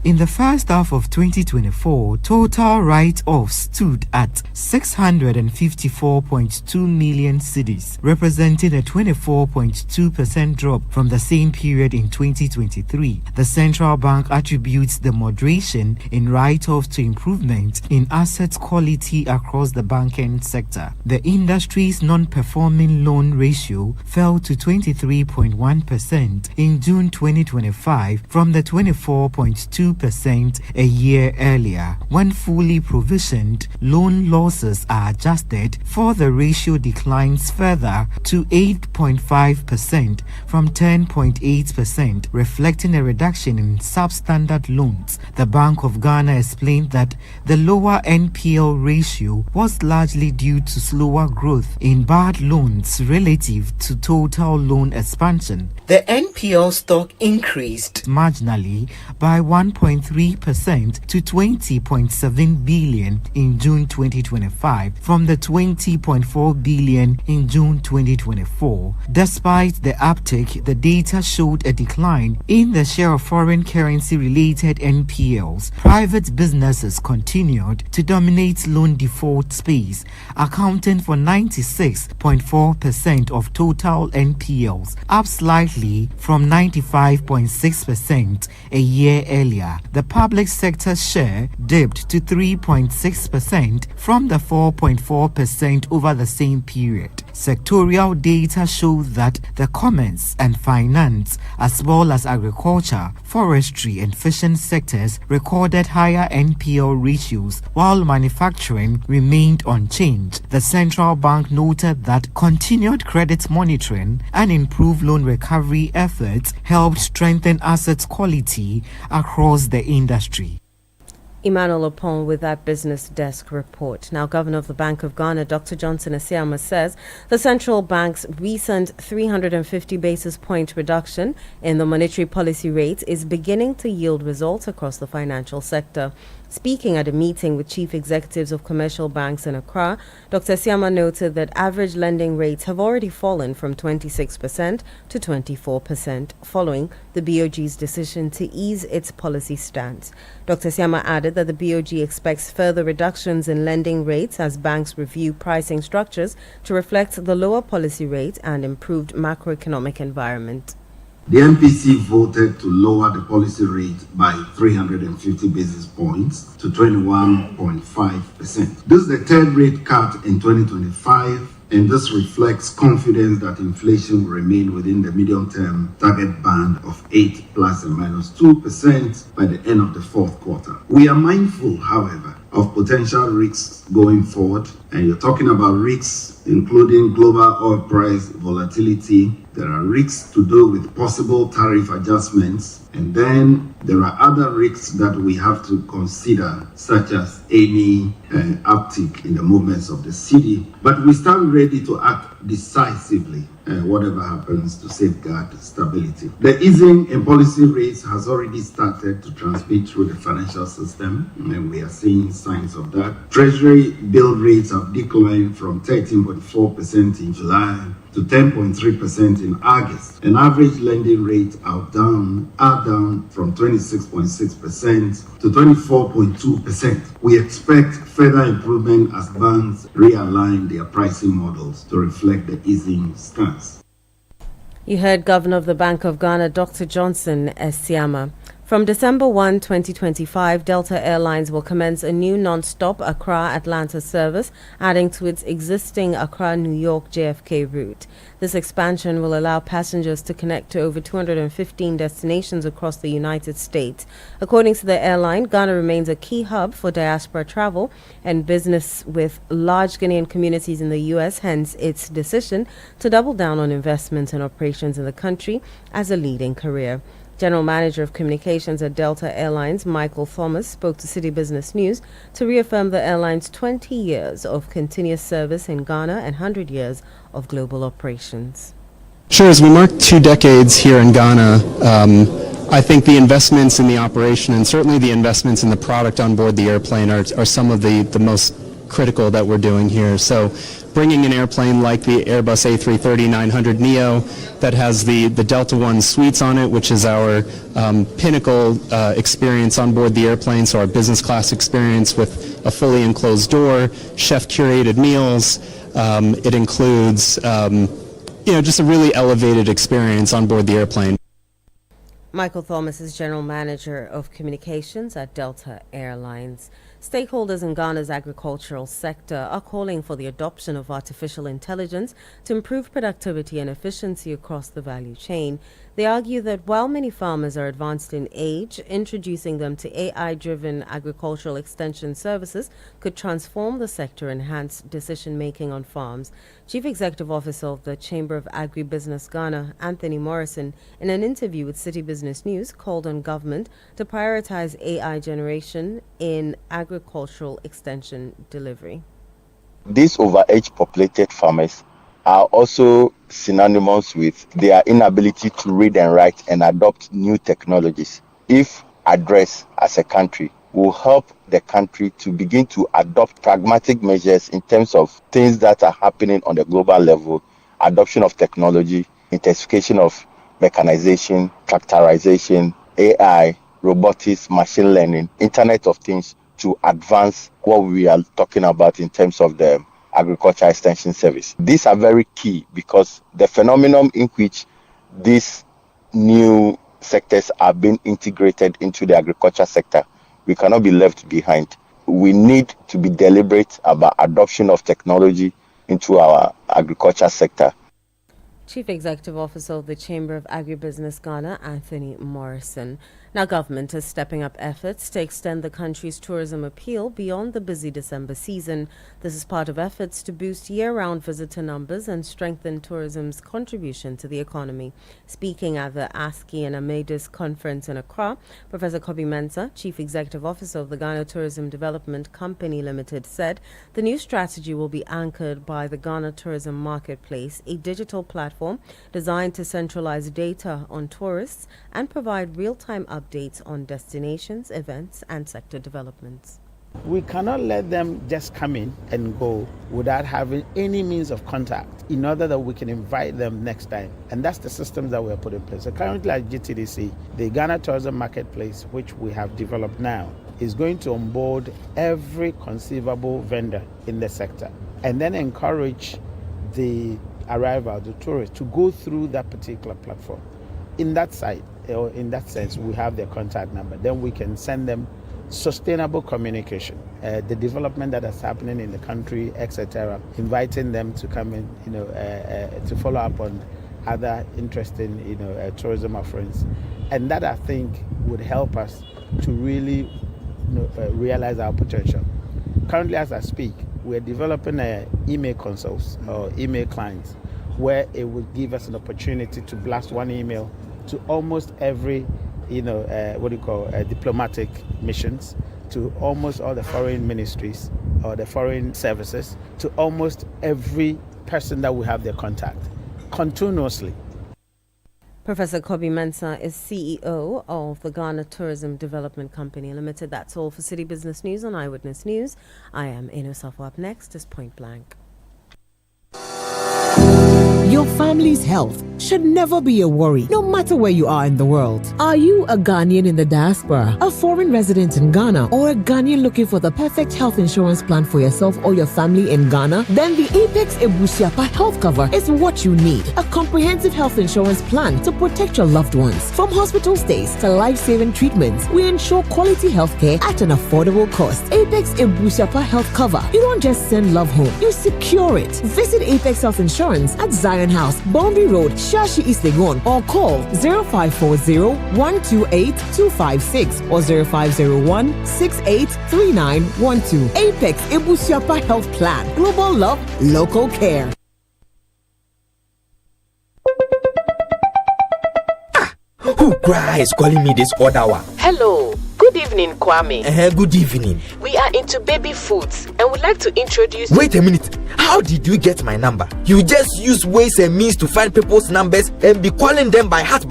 In the first half of 2024, total write-offs stood at 654.2 million cedis, representing a 24.2% drop from the same period in 2023. The central bank attributes the moderation in write-offs to improvement in asset quality across the banking sector. The industry's non-performing loan ratio fell to 23.1% in June 2025 from the 24.2% a year earlier. When fully provisioned, loan losses are adjusted for the ratio declines further to 8.5% from 10.8%, reflecting a reduction in substandard loans. The Bank of Ghana explained that the lower NPL ratio was largely due to slower growth in bad loans relative to total loan expansion. The NPL stock increased marginally by 1.3% to 20.7 billion in June 2025 from the 20.4 billion in June 2024. Despite the uptick, the data showed a decline in the share of foreign currency related NPLs. Private businesses continued to dominate loan default space, accounting for 96.4% of total NPLs, up slightly from 95.6% a year earlier. The public sector share dipped to 3.6% from the 4.4% over the same period. Sectorial data show that the commerce and finance, as well as agriculture, forestry, and fishing sectors recorded higher NPL ratios, while manufacturing remained unchanged. The central bank noted that continued credit monitoring and improved loan recovery efforts helped strengthen asset quality across the industry.
Emmanuel Opon with that Business Desk report. Now, Governor of the Bank of Ghana, Dr. Johnson Asiama, says the central bank's recent 350 basis point reduction in the monetary policy rate is beginning to yield results across the financial sector. Speaking at a meeting with chief executives of commercial banks in Accra, Dr. Asiama noted that average lending rates have already fallen from 26% to 24%, following the BOG's decision to ease its policy stance. Dr. Asiama added that the BOG expects further reductions in lending rates as banks review pricing structures to reflect the lower policy rate and improved macroeconomic environment.
The MPC voted to lower the policy rate by 350 basis points to 21.5%. This is the third rate cut in 2025, and this reflects confidence that inflation will remain within the medium-term target band of 8 plus and minus 2% by the end of the fourth quarter. We are mindful, however, of potential risks going forward, and you're talking about risks including global oil price volatility. There are risks to do with possible tariff adjustments, and then there are other risks that we have to consider, such as any uptick in the movements of the city. But we stand ready to act decisively, whatever happens, to safeguard stability. The easing in policy rates has already started to transmit through the financial system, and we are seeing signs of that. Treasury bill rates have declined from 13.4% in July to 10.3% in August. And average lending rates are down from 26.6% to 24.2%. We expect further improvement as banks realign their pricing models to reflect the easing stance.
You heard Governor of the Bank of Ghana, Dr. Johnson Asiama. From December 1, 2025, Delta Airlines will commence a new non-stop Accra-Atlanta service, adding to its existing Accra-New York JFK route. This expansion will allow passengers to connect to over 215 destinations across the United States. According to the airline, Ghana remains a key hub for diaspora travel and business with large Ghanaian communities in the U.S., hence its decision to double down on investments and operations in the country as a leading career. General Manager of Communications at Delta Airlines, Michael Thomas, spoke to Citi Business News to reaffirm the airline's 20 years of continuous service in Ghana and 100 years of global operations.
Sure, as we mark 2 decades here in Ghana, I think the investments in the operation and certainly the investments in the product on board the airplane are some of the most critical that we're doing here. So bringing an airplane like the Airbus A330-900neo that has the Delta One suites on it, which is our pinnacle experience on board the airplane, so our business class experience with a fully enclosed door, chef-curated meals. It includes just a really elevated experience on board the airplane.
Michael Thomas is General Manager of Communications at Delta Airlines. Stakeholders in Ghana's agricultural sector are calling for the adoption of artificial intelligence to improve productivity and efficiency across the value chain. They argue that while many farmers are advanced in age, introducing them to AI-driven agricultural extension services could transform the sector and enhance decision-making on farms. Chief Executive Officer of the Chamber of Agribusiness Ghana, Anthony Morrison, in an interview with Citi Business News, called on government to prioritize AI generation in agricultural extension delivery.
These over-age populated farmers are also synonymous with their inability to read and write and adopt new technologies. If addressed as a country, will help the country to begin to adopt pragmatic measures in terms of things that are happening on the global level, adoption of technology, intensification of mechanization, tractorization, AI, robotics, machine learning, Internet of Things, to advance what we are talking about in terms of the agriculture extension service. These are very key because the phenomenon in which these new sectors are being integrated into the agriculture sector, we cannot be left behind. We need to be deliberate about adoption of technology into our agriculture sector.
Chief Executive Officer of the Chamber of Agribusiness Ghana, Anthony Morrison. Now, government is stepping up efforts to extend the country's tourism appeal beyond the busy December season. This is part of efforts to boost year-round visitor numbers and strengthen tourism's contribution to the economy. Speaking at the ASCI and Amadis conference in Accra, Professor Kobi Mensah, Chief Executive Officer of the Ghana Tourism Development Company Limited, said the new strategy will be anchored by the Ghana Tourism Marketplace, a digital platform designed to centralize data on tourists and provide real-time updates on destinations, events, and sector developments.
We cannot let them just come in and go without having any means of contact in order that we can invite them next time. And that's the systems that we have put in place. So currently at GTDC, the Ghana Tourism Marketplace, which we have developed now, is going to onboard every conceivable vendor in the sector and then encourage the arrival, the tourists, to go through that particular platform. In that side, or in that sense, we have their contact number. Then we can send them sustainable communication, the development that is happening in the country, etc., inviting them to come in, to follow up on other interesting, tourism offerings. And that, I think, would help us to really realize our potential. Currently, as I speak, we're developing email consoles or email clients where it would give us an opportunity to blast one email to almost every diplomatic missions, to almost all the foreign ministries or the foreign services, to almost every person that we have their contact continuously.
Professor Kobi Mensah is CEO of the Ghana Tourism Development Company Limited. That's all for Citi Business News on Eyewitness News. I am Eno Safo. Up next is Point Blank.
Your family's health should never be a worry, no matter where you are in the world. Are you a Ghanaian in the diaspora, a foreign resident in Ghana, or a Ghanaian looking for the perfect health insurance plan for yourself or your family in Ghana? Then the Apex Ebusiapa Health Cover is what you need. A comprehensive health insurance plan to protect your loved ones. From hospital stays to life-saving treatments, we ensure quality healthcare at an affordable cost. Apex Ebusiapa Health Cover. You don't just send love home, you secure it. Visit Apex Health Insurance at Zion House, Boundary Road, Shashi East Legon, or call 0540-128-256 or 0501-683912. Apex Ebusiapa Health Plan. Global love, local care.
Who
cry is calling me this other one.
Hello. Good evening, Kwame.
Good evening.
We are into baby foods and would like to introduce...
Wait a minute. How did you get my number? You just use ways and means to find people's numbers and be calling them by heart.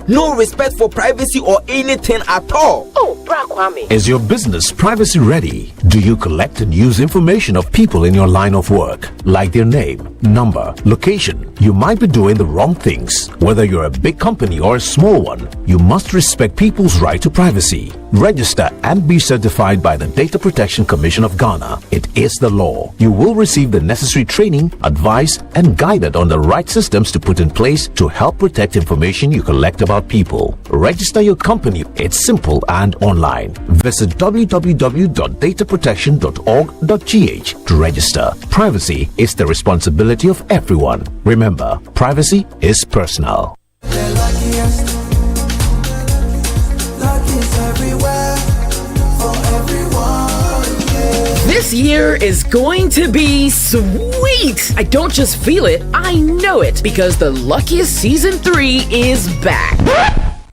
No respect for privacy or anything at all.
Oh, Bra Kwame.
Is your business privacy ready? Do you collect and use information of people in your line of work, like their name, number, location? You might be doing the wrong things. Whether you're a big company or a small one, you must respect people's right to privacy. Register and be certified by the Data Protection Commission of Ghana. It is the law. You will receive the necessary training, advice, and guided on the right systems to put in place to help protect information you collect about people. Register your company. It's simple and online. Visit www.dataprotection.org.gh to register. Privacy is the responsibility of everyone. Remember, privacy is personal.
This year is going to be sweet. I don't just feel it, I know it, because the Luckiest Season 3 is back.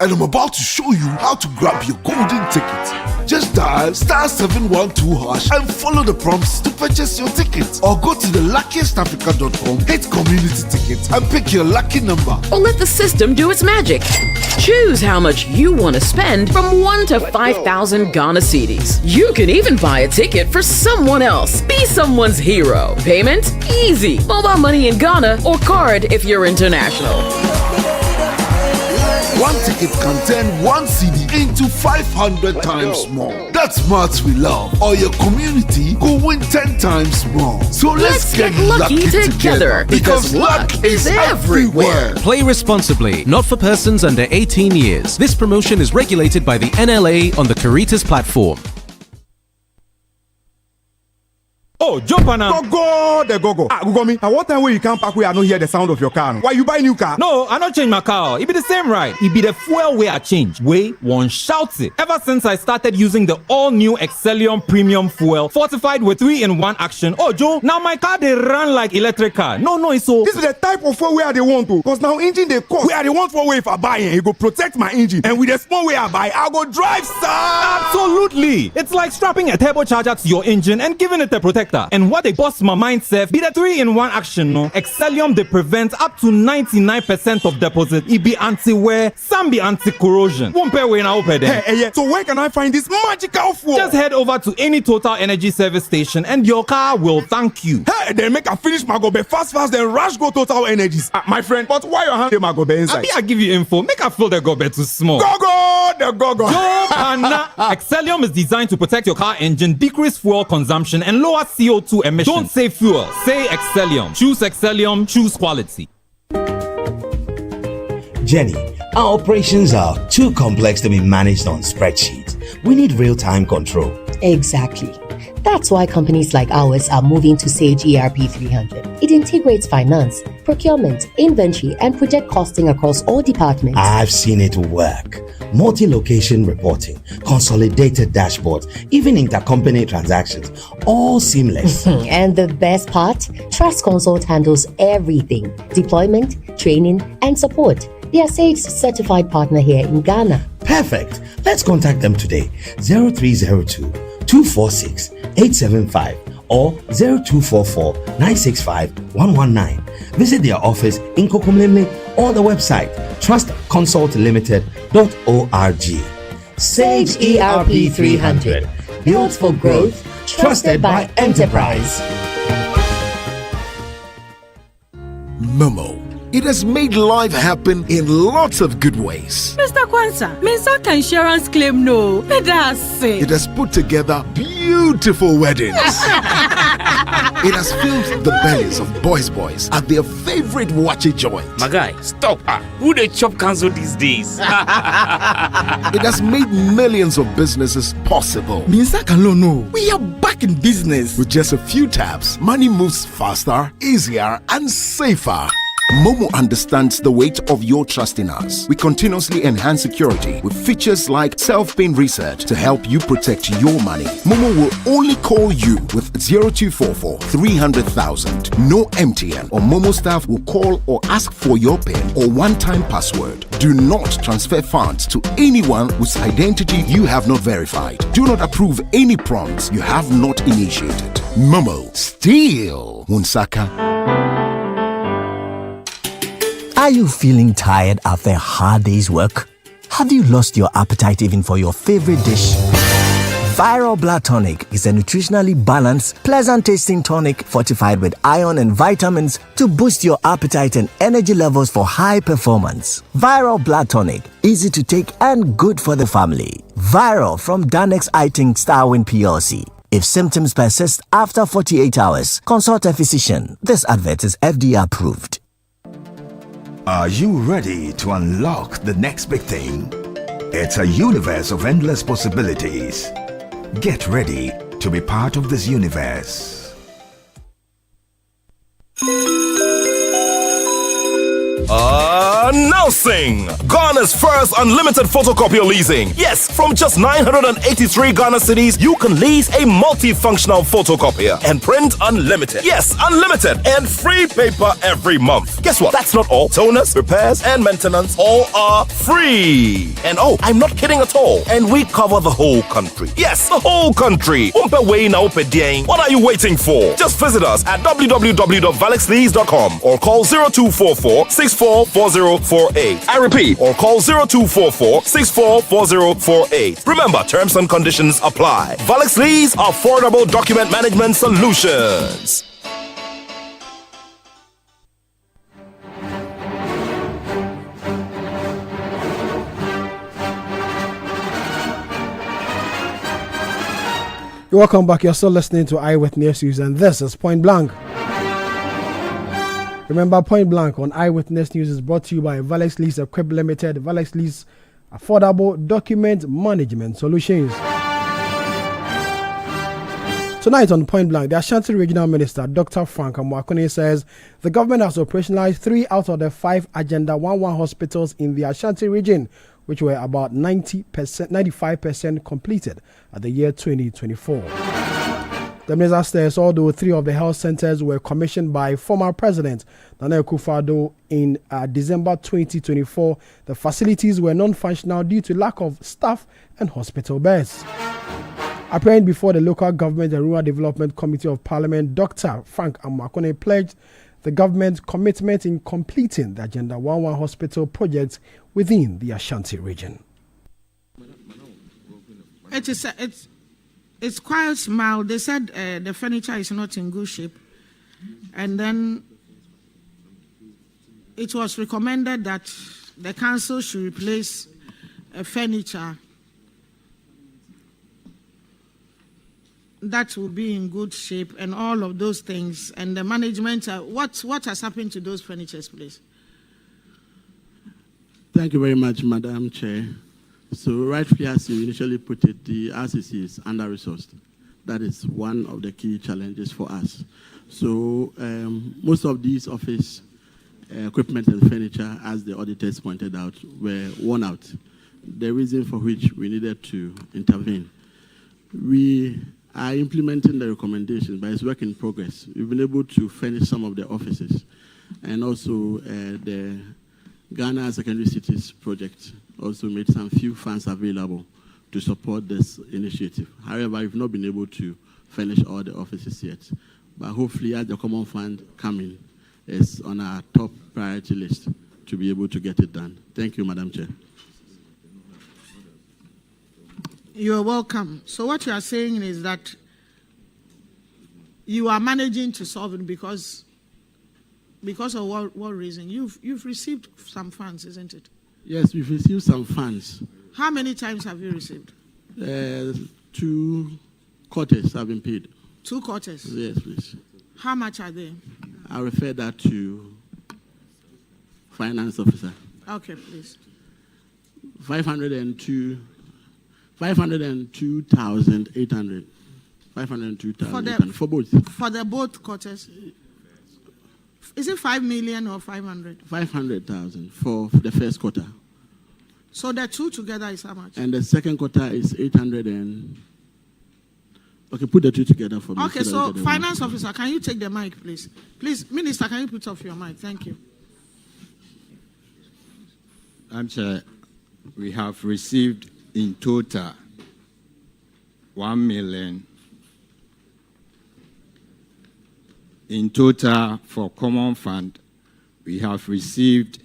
And I'm about to show you how to grab your golden ticket. Just dial *712# and follow the prompts to purchase your ticket. Or go to theluckiestafrica.com, hit community tickets, and pick your lucky number.
Or let the system do its magic. Choose how much you want to spend from 1 to 5,000 Ghana cedis. You can even buy a ticket for someone else. Be someone's hero. Payment? Easy. Mobile money in Ghana or card if you're international.
One ticket can turn 1 CD into 500 times more. That's maths we love. Or your community go win 10 times more. So let's get lucky together because luck is everywhere.
Play responsibly. Not for persons under 18 years. This promotion is regulated by the NLA on the Caritas platform.
Oh, jump on now. Go. Google me. And what time when you come back, we are not hear the sound of your car? Why you buy new car?
No, I not change my car. It be the same, right? It be the fuel way I change. Way one shouts it. Ever since I started using the all-new Excellium Premium Fuel, fortified with 3-in-1 action. Oh, Joe, now my car they run like electric car. No, it's so.
This is the type of fuel where they want to. Because now engine they cost. Where they want for way if I buy it, it go protect my engine. And with the small way I buy, I go drive, sir.
Absolutely. It's like strapping a turbocharger to your engine and giving it a protector. And what they bust my mind, Seth, be the 3-in-1 action, no? Excellium, they prevent up to 99% of deposit. It be anti-wear, some be anti-corrosion. Won't pay when I open them.
Hey, so where can I find this magical fuel?
Just head over to any Total Energy service station and your car will thank you.
Hey, then make a finish my gobe fast, then rush go Total Energies. My friend, but why your hand my gobe inside?
I give you info. Make a fill the gobe too small.
Go.
Excellium is designed to protect your car engine, decrease fuel consumption, and lower CO2 emissions. Don't say fuel, say Excellium. Choose Excellium, choose quality.
Jenny, our operations are too complex to be managed on spreadsheets. We need real-time control.
Exactly. That's why companies like ours are moving to Sage ERP 300. It integrates finance, procurement, inventory, and project costing across all departments.
I've seen it work. Multi-location reporting, consolidated dashboards, even intercompany transactions, all seamless.
And the best part? Trust Consult handles everything. Deployment, training, and support. They are Sage's certified partner here in Ghana.
Perfect. Let's contact them today. 0302-246-875 or 0244-965-119. Visit their office in Kokomlemle or the website trustconsultlimited.org.
Sage ERP 300. Built for growth, trusted by enterprise.
Memo. It has made life happen in lots of good ways.
Mr. Kwanzaa, Mensaka insurance claim no.
It has put together beautiful weddings. It has filled the bellies of boys at their favorite watchy joint.
My guy, stop. Who they chop cancel these days?
It has made millions of businesses possible.
Mensaka no. We are back in business.
With just a few taps, money moves faster, easier, and safer.
Momo understands the weight of your trust in us. We continuously enhance security with features like self-paying research to help you protect your money. Momo will only call you with 0244 300,000. No MTN or Momo staff will call or ask for your PIN or one-time password. Do not transfer funds to anyone whose identity you have not verified. Do not approve any prompts you have not initiated. Momo, still Munsaka.
Are you feeling tired after a hard day's work? Have you lost your appetite even for your favorite dish? Viral Blood Tonic is a nutritionally balanced, pleasant-tasting tonic fortified with iron and vitamins to boost your appetite and energy levels for high performance. Viral Blood Tonic, easy to take and good for the family. Viral from Danex Iting Starwin PLC. If symptoms persist after 48 hours, consult a physician. This advert is FDA approved.
Are you ready to unlock the next big thing? It's a universe of endless possibilities. Get ready to be part of this universe.
Announcing Ghana's first unlimited photocopier leasing. Yes, from just 983 Ghana cedis, you can lease a multifunctional photocopier and print unlimited. Yes, unlimited and free paper every month. Guess what? That's not all. Toners, repairs, and maintenance all are free. And oh, I'm not kidding at all. And we cover the whole country. Yes, the whole country. What are you waiting for? Just visit us at www.valexlease.com or call 0244 644048. I repeat, or call 0244 644048. Remember, terms and conditions apply. Valex Lease, affordable document management solutions.
Welcome back. You're still listening to Eyewitness News, and this is Point Blank. Remember, Point Blank on Eyewitness News is brought to you by Valex Lease Equip Limited. Valex Lease, affordable document management solutions. Tonight on Point Blank, the Ashanti Regional Minister, Dr. Frank Amwakone, says the government has operationalized 3 out of the 5 Agenda 11 hospitals in the Ashanti region, which were about 95% completed at the year 2024. The minister says although 3 of the health centers were commissioned by former President Nana Akufo-Addo in December 2024, the facilities were non-functional due to lack of staff and hospital beds. Appearing before the Local Government and Rural Development Committee of Parliament, Dr. Frank Amwakone pledged the government's commitment in completing the Agenda 11 hospital project within the Ashanti region.
It's quite mild. They said the furniture is not in good shape. And then it was recommended that the council should replace furniture that will be in good shape and all of those things. And the management, what has happened to those furnitures, please?
Thank you very much, Madam Chair. So rightfully, as you initially put it, the RCC is under-resourced. That is one of the key challenges for us. So most of these office equipment and furniture, as the auditors pointed out, were worn out. The reason for which we needed to intervene. We are implementing the recommendations, but it's work in progress. We've been able to furnish some of the offices, and also the Ghana Secondary Cities project also made some few funds available to support this initiative. However, we've not been able to finish all the offices yet. But hopefully, as the common fund coming, is on our top priority list to be able to get it done. Thank you, Madam Chair.
You're welcome. So what you are saying is that you are managing to solve it because of what reason? You've received some funds, isn't it?
Yes, we've received some funds.
How many times have you received?
2 quarters have been paid.
2 quarters?
Yes, please.
How much are they?
I'll refer that to Finance Officer.
Okay, please.
502,800. 502,800 for both.
For the both quarters? Is it 5 million or 500?
500,000 for the first quarter.
So the two together is how much?
And the second quarter is 800 and... Okay, put the two together for me.
Okay, so finance officer, can you take the mic, please? Please, Minister, can you put off your mic? Thank you.
I'm Chair, we have received in total 1 million. In total, for Common Fund, we have received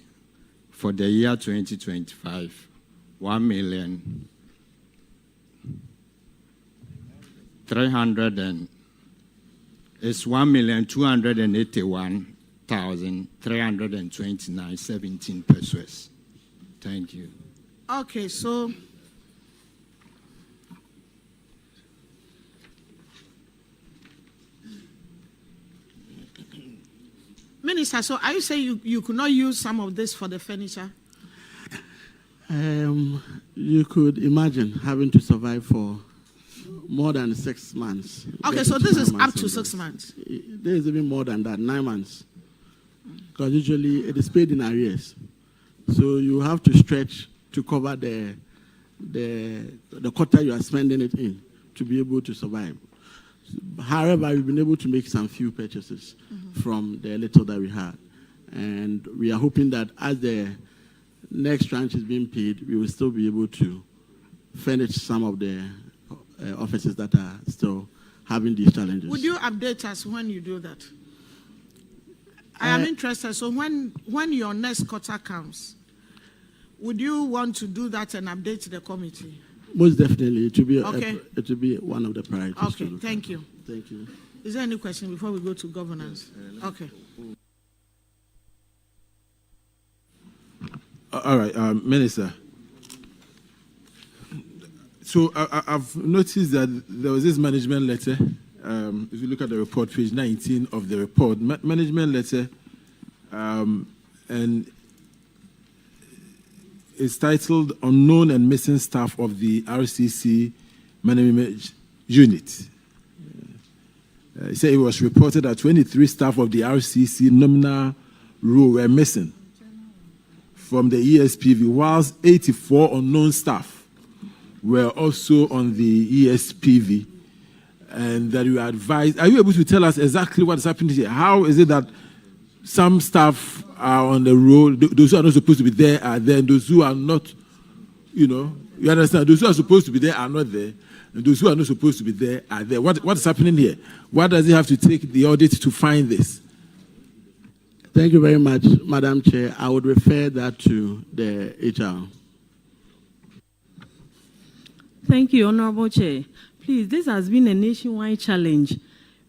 for the year 2025, 1 million 300 and it's 1,281,329.17 pesos. Thank you.
Okay, so Minister, so are you saying you could not use some of this for the furniture?
You could imagine having to survive for more than 6 months.
Okay, so this is up to 6 months.
There is even more than that, 9 months. Because usually it is paid in arrears. So you have to stretch to cover the quarter you are spending it in to be able to survive. However, we've been able to make some few purchases from the little that we had. And we are hoping that as the next tranche is being paid, we will still be able to furnish some of the offices that are still having these challenges.
Would you update us when you do that? I am interested. So when your next quarter comes, would you want to do that and update the committee?
Most definitely. It will be one of the priorities.
Okay, thank you.
Thank you.
Is there any question before we go to governance? Okay.
All right, Minister. So I've noticed that there was this management letter. If you look at the report, page 19 of the report, management letter, and it's titled Unknown and Missing Staff of the RCC Management Unit. It said it was reported that 23 staff of the RCC nominal role were missing from the ESPV, whilst 84 unknown staff were also on the ESPV, and that you advised. Are you able to tell us exactly what is happening here? How is it that some staff are on the roll, those who are not supposed to be there are there, and those who are not, you understand, those who are supposed to be there are not there, and those who are not supposed to be there are there. What is happening here? Why does it have to take the audit to find this?
Thank you very much, Madam Chair. I would refer that to the HR.
Thank you, Honorable Chair. Please, this has been a nationwide challenge.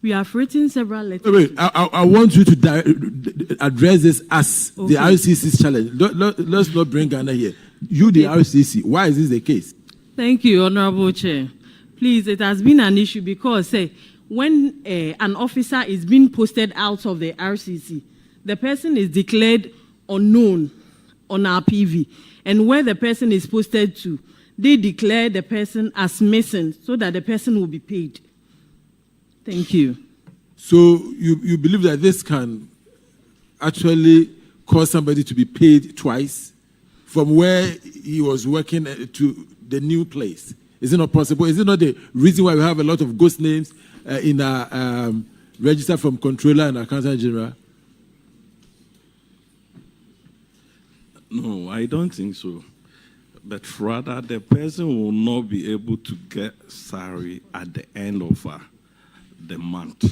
We have written several letters.
Wait, I want you to address this as the RCC's challenge. Let's not bring Ghana here. You, the RCC, why is this the case?
Thank you, Honorable Chair. Please, it has been an issue because when an officer is being posted out of the RCC, the person is declared unknown on our PV. And where the person is posted to, they declare the person as missing so that the person will be paid. Thank you.
So you believe that this can actually cause somebody to be paid twice from where he was working to the new place? Is it not possible? Is it not the reason why we have a lot of ghost names in our register from Controller and Accountant General?
No, I don't think so. But rather, the person will not be able to get salary at the end of the month.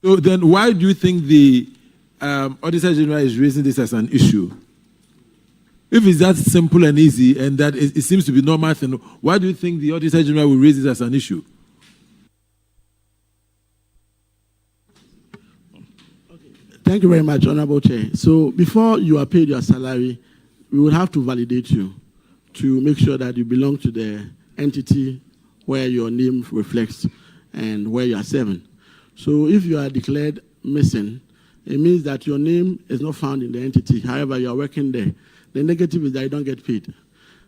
So then why do you think the Auditor General is raising this as an issue? If it's that simple and easy and that it seems to be normal thing, why do you think the Auditor General will raise this as an issue?
Thank you very much, Honorable Chair. So before you are paid your salary, we will have to validate you to make sure that you belong to the entity where your name reflects and where you are serving. So if you are declared missing, it means that your name is not found in the entity. However, you are working there. The negative is that you don't get paid.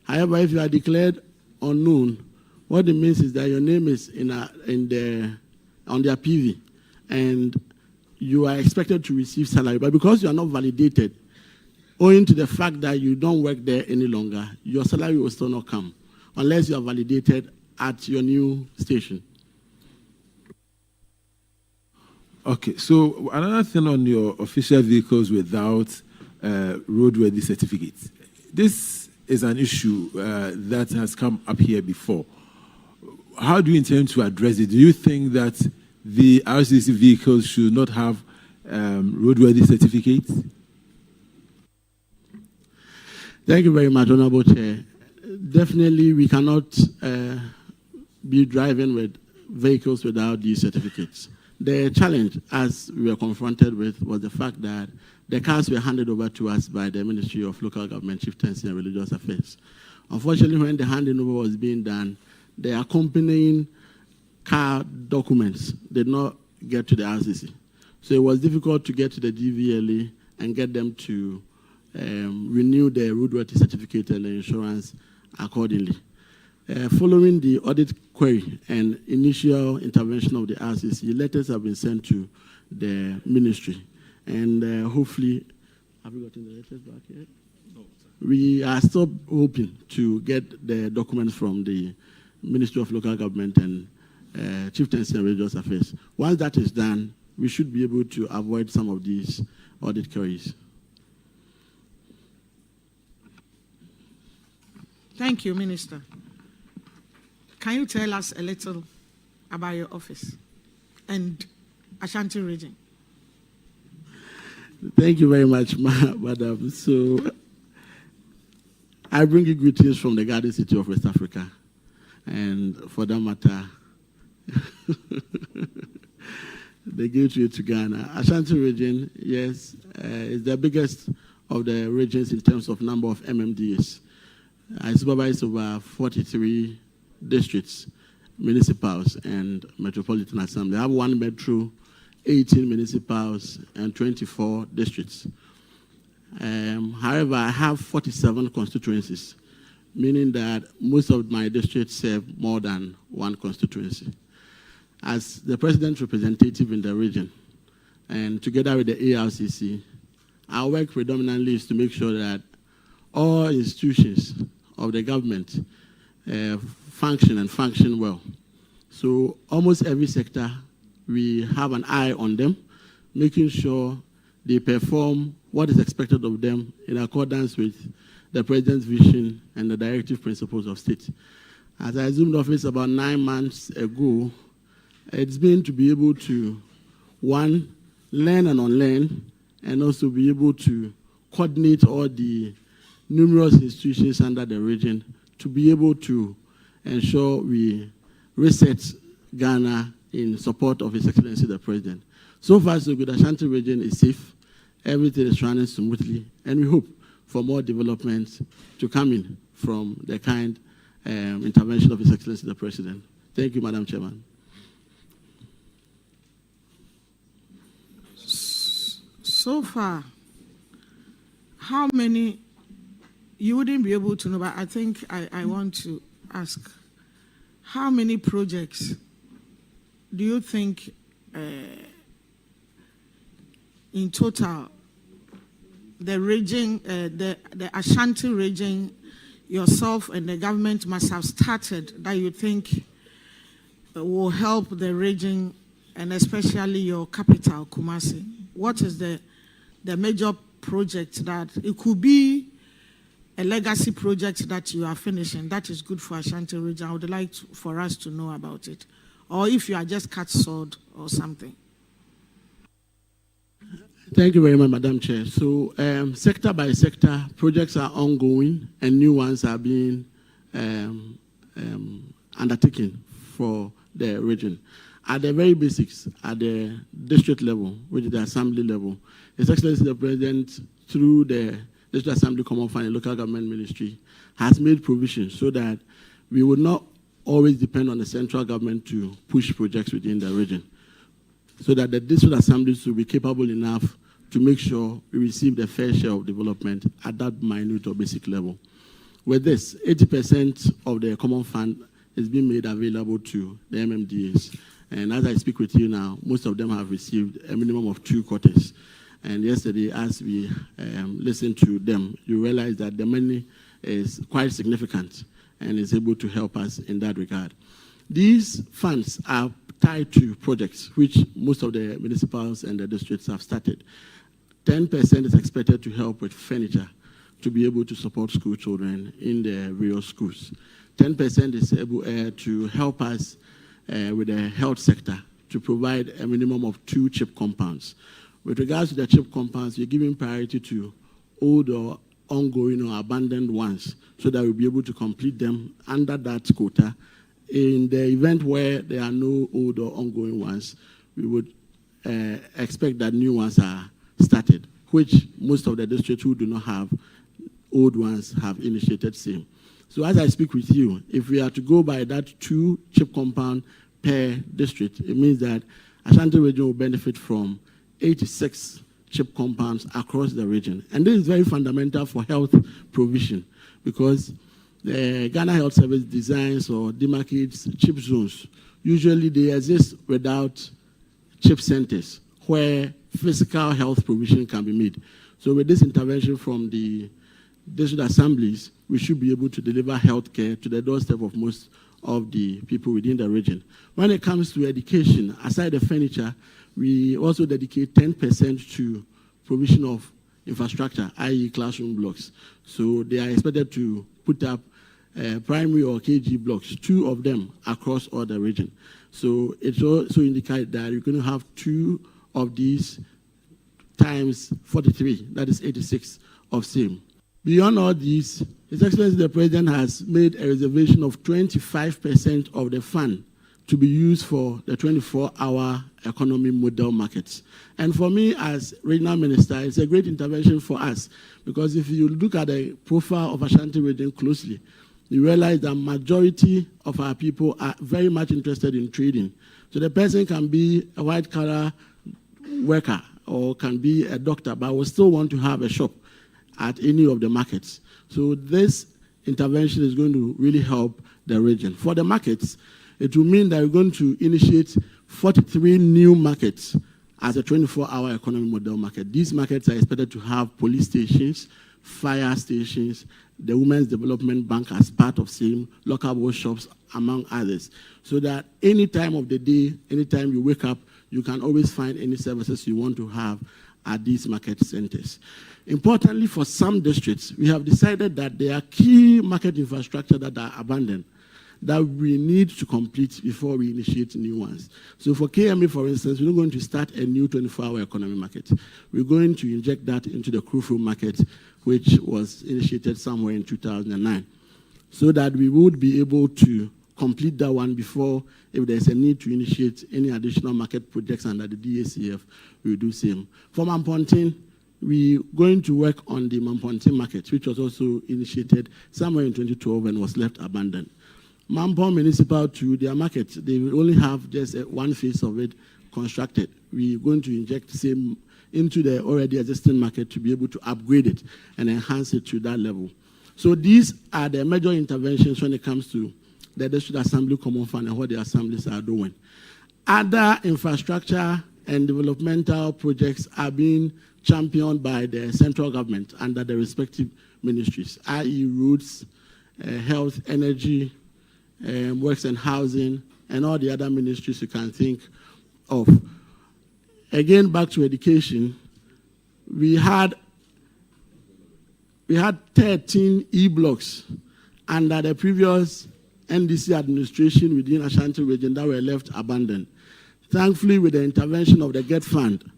However, if you are declared unknown, what it means is that your name is in the on their PV, and you are expected to receive salary, but because you are not validated, owing to the fact that you don't work there any longer, your salary will still not come unless you are validated at your new station.
Okay, so another thing on your official vehicles without roadworthy certificates. This is an issue that has come up here before. How do you intend to address it? Do you think that the RCC vehicles should not have roadworthy certificates?
Thank you very much, Honorable Chair. Definitely, we cannot be driving with vehicles without these certificates. The challenge, as we were confronted with, was the fact that the cars were handed over to us by the Ministry of Local Government, Chieftaincy and Religious Affairs. Unfortunately, when the handing over was being done, the accompanying car documents did not get to the RCC. So it was difficult to get to the DVLA and get them to renew the roadworthy certificate and the insurance accordingly. Following the audit query and initial intervention of the RCC, letters have been sent to the ministry. And hopefully, have we gotten the letters back yet? No, sir. We are still hoping to get the documents from the Ministry of Local Government and Chieftaincy and Religious Affairs. Once that is done, we should be able to avoid some of these audit queries.
Thank you, Minister. Can you tell us a little about your office and Ashanti region?
Thank you very much, Madam. So, I bring you greetings from the Garden City of West Africa. And for that matter, the gateway to Ghana. Ashanti region, yes, is the biggest of the regions in terms of number of MMDAs. I supervise over 43 districts, municipals, and metropolitan assembly. I have 1 metro, 18 municipals, and 24 districts. However, I have 47 constituencies, meaning that most of my districts serve more than one constituency. As the president's representative in the region, and together with the ARCC, our work predominantly is to make sure that all institutions of the government function well. So almost every sector, we have an eye on them, making sure they perform what is expected of them in accordance with the president's vision and the directive principles of state. As I assumed office about 9 months ago, it's been to be able to, one, learn and unlearn, and also be able to coordinate all the numerous institutions under the region to be able to ensure we reset Ghana in support of His Excellency the President. So far, so good. Ashanti region is safe. Everything is running smoothly, and we hope for more developments to come in from the kind intervention of His Excellency the President. Thank you, Madam Chairman.
So far, how many, you wouldn't be able to know, but I think I want to ask, how many projects do you think in total the region, the Ashanti region, yourself and the government must have started that you think will help the region and especially your capital, Kumasi? What is the major project that it could be a legacy project that you are finishing that is good for Ashanti region? I would like for us to know about it. Or if you are just cut sword or something.
Thank you very much, Madam Chair. So sector by sector, projects are ongoing and new ones are being undertaken for the region. At the very basics, at the district level, which is the assembly level, His Excellency the President, through the District Assembly Common Fund and Local Government Ministry, has made provisions so that we would not always depend on the central government to push projects within the region, so that the district assemblies will be capable enough to make sure we receive the fair share of development at that minute or basic level. With this, 80% of the common fund is being made available to the MMDAs. And as I speak with you now, most of them have received a minimum of 2 quarters. And yesterday, as we listened to them, you realize that the money is quite significant and is able to help us in that regard. These funds are tied to projects which most of the municipals and the districts have started. 10% is expected to help with furniture to be able to support school children in the real schools. 10% is able to help us with the health sector to provide a minimum of 2 CHIP compounds. With regards to the CHIP compounds, we're giving priority to old or ongoing or abandoned ones so that we'll be able to complete them under that quota. In the event where there are no old or ongoing ones, we would expect that new ones are started, which most of the districts who do not have old ones have initiated same. So as I speak with you, if we are to go by that 2 CHIP compound per district, it means that Ashanti region will benefit from 86 CHIP compounds across the region. And this is very fundamental for health provision because the Ghana Health Service designs or demarcates CHIP zones. Usually they exist without CHIP centers where physical health provision can be made. So with this intervention from the district assemblies, we should be able to deliver health care to the doorstep of most of the people within the region. When it comes to education, aside the furniture, we also dedicate 10% to provision of infrastructure, i.e. classroom blocks. So they are expected to put up primary or KG blocks, 2 of them across all the region. So it also indicates that you're going to have 2 of these times 43, that is 86 of same. Beyond all these, His Excellency the President has made a reservation of 25% of the fund to be used for the 24-hour economy model markets. And for me as regional minister, it's a great intervention for us because if you look at the profile of Ashanti region closely, you realize that majority of our people are very much interested in trading. So the person can be a white-collar worker or can be a doctor, but will still want to have a shop at any of the markets. So this intervention is going to really help the region. For the markets, it will mean that we're going to initiate 43 new markets as a 24-hour economy model market. These markets are expected to have police stations, fire stations, the Women's Development Bank as part of same, local shops, among others. So that any time of the day, anytime you wake up, you can always find any services you want to have at these market centers. Importantly, for some districts, we have decided that there are key market infrastructure that are abandoned that we need to complete before we initiate new ones. So for KMA, for instance, we're not going to start a new 24-hour economy market. We're going to inject that into the Krufo market, which was initiated somewhere in 2009, so that we would be able to complete that one before, if there's a need to initiate any additional market projects under the DACF, we will do same. For Mampontin, we're going to work on the Mampontin market, which was also initiated somewhere in 2012 and was left abandoned. Mampong Municipal, to their market, they will only have just one phase of it constructed. We're going to inject same into the already existing market to be able to upgrade it and enhance it to that level. So these are the major interventions when it comes to the District Assembly Common Fund and what the assemblies are doing. Other infrastructure and developmental projects are being championed by the central government under the respective ministries, i.e. roads, health, energy, works and housing, and all the other ministries you can think of. Again, back to education, we had 13 e-blocks under the previous NDC administration within Ashanti region that were left abandoned. Thankfully, with the intervention of the GET Fund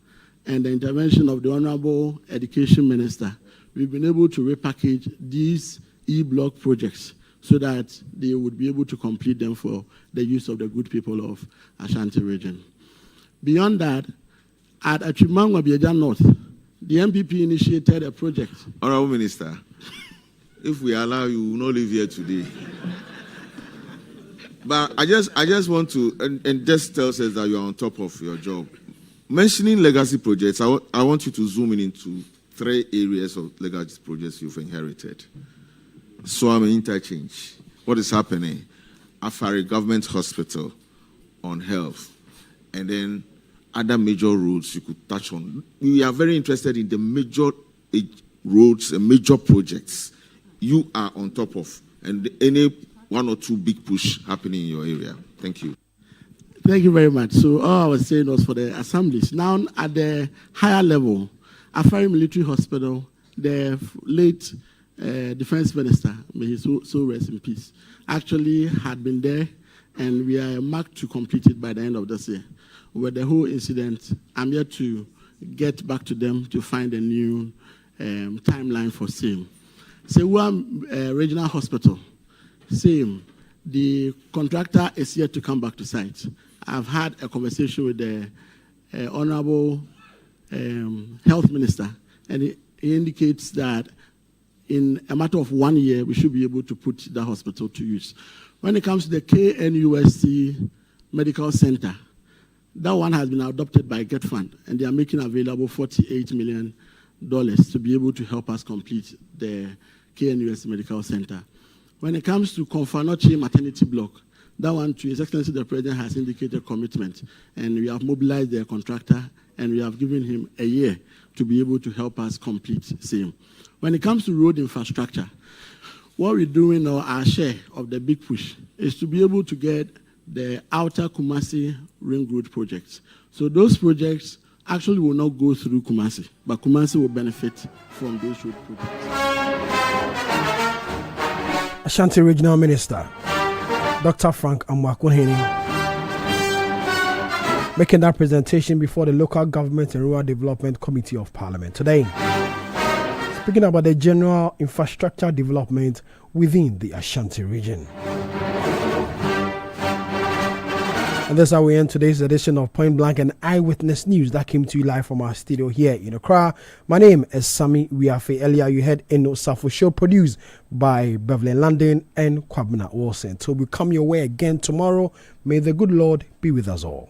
and the intervention of the Honorable Education Minister, we've been able to repackage these e-block projects so that they would be able to complete them for the use of the good people of Ashanti region. Beyond that, at Achimangwa Bieja North, the MPP initiated a project.
Honorable Minister, if we allow you, we will not live here today. But I just want to, and just tells us that you are on top of your job. Mentioning legacy projects, I want you to zoom in into 3 areas of legacy projects you've inherited. Swami Interchange, what is happening? Afari Government Hospital on health. and then other major roads you could touch on. We are very interested in the major roads and major projects you are on top of, and any one or two big push happening in your area. Thank you.
Thank you very much. So all I was saying was for the assemblies. Now at the higher level, Afari Military Hospital, the late Defense Minister, may he so rest in peace, actually had been there, and we are marked to complete it by the end of this year. With the whole incident, I'm here to get back to them to find a new timeline for same. Sewa Regional Hospital, same. The contractor is yet to come back to site. I've had a conversation with the Honorable Health Minister, and he indicates that in a matter of 1 year, we should be able to put the hospital to use. When it comes to the KNUST Medical Center, that one has been adopted by Get Fund, and they are making available $48 million to be able to help us complete the KNUST Medical Center. When it comes to Konfanochi Maternity Block, that one, to His Excellency the President has indicated commitment, and we have mobilized the contractor, and we have given him a year to be able to help us complete same. When it comes to road infrastructure, what we're doing now, our share of the big push, is to be able to get the outer Kumasi Ring Road projects. So those projects actually will not go through Kumasi, but Kumasi will benefit from those road projects.
Ashanti Regional Minister, Dr. Frank Amwakunheni, making that presentation before the Local Government and Rural Development Committee of Parliament today. Speaking about the general infrastructure development within the Ashanti region. And that's how we end today's edition of Point Blank and Eyewitness News that came to you live from our studio here in Accra. My name is Sami Wiafe. Earlier you heard Eno Safo Show, produced by Beverly London and Kwabena Wilson. So we'll come your way again tomorrow. May the good Lord be with us all.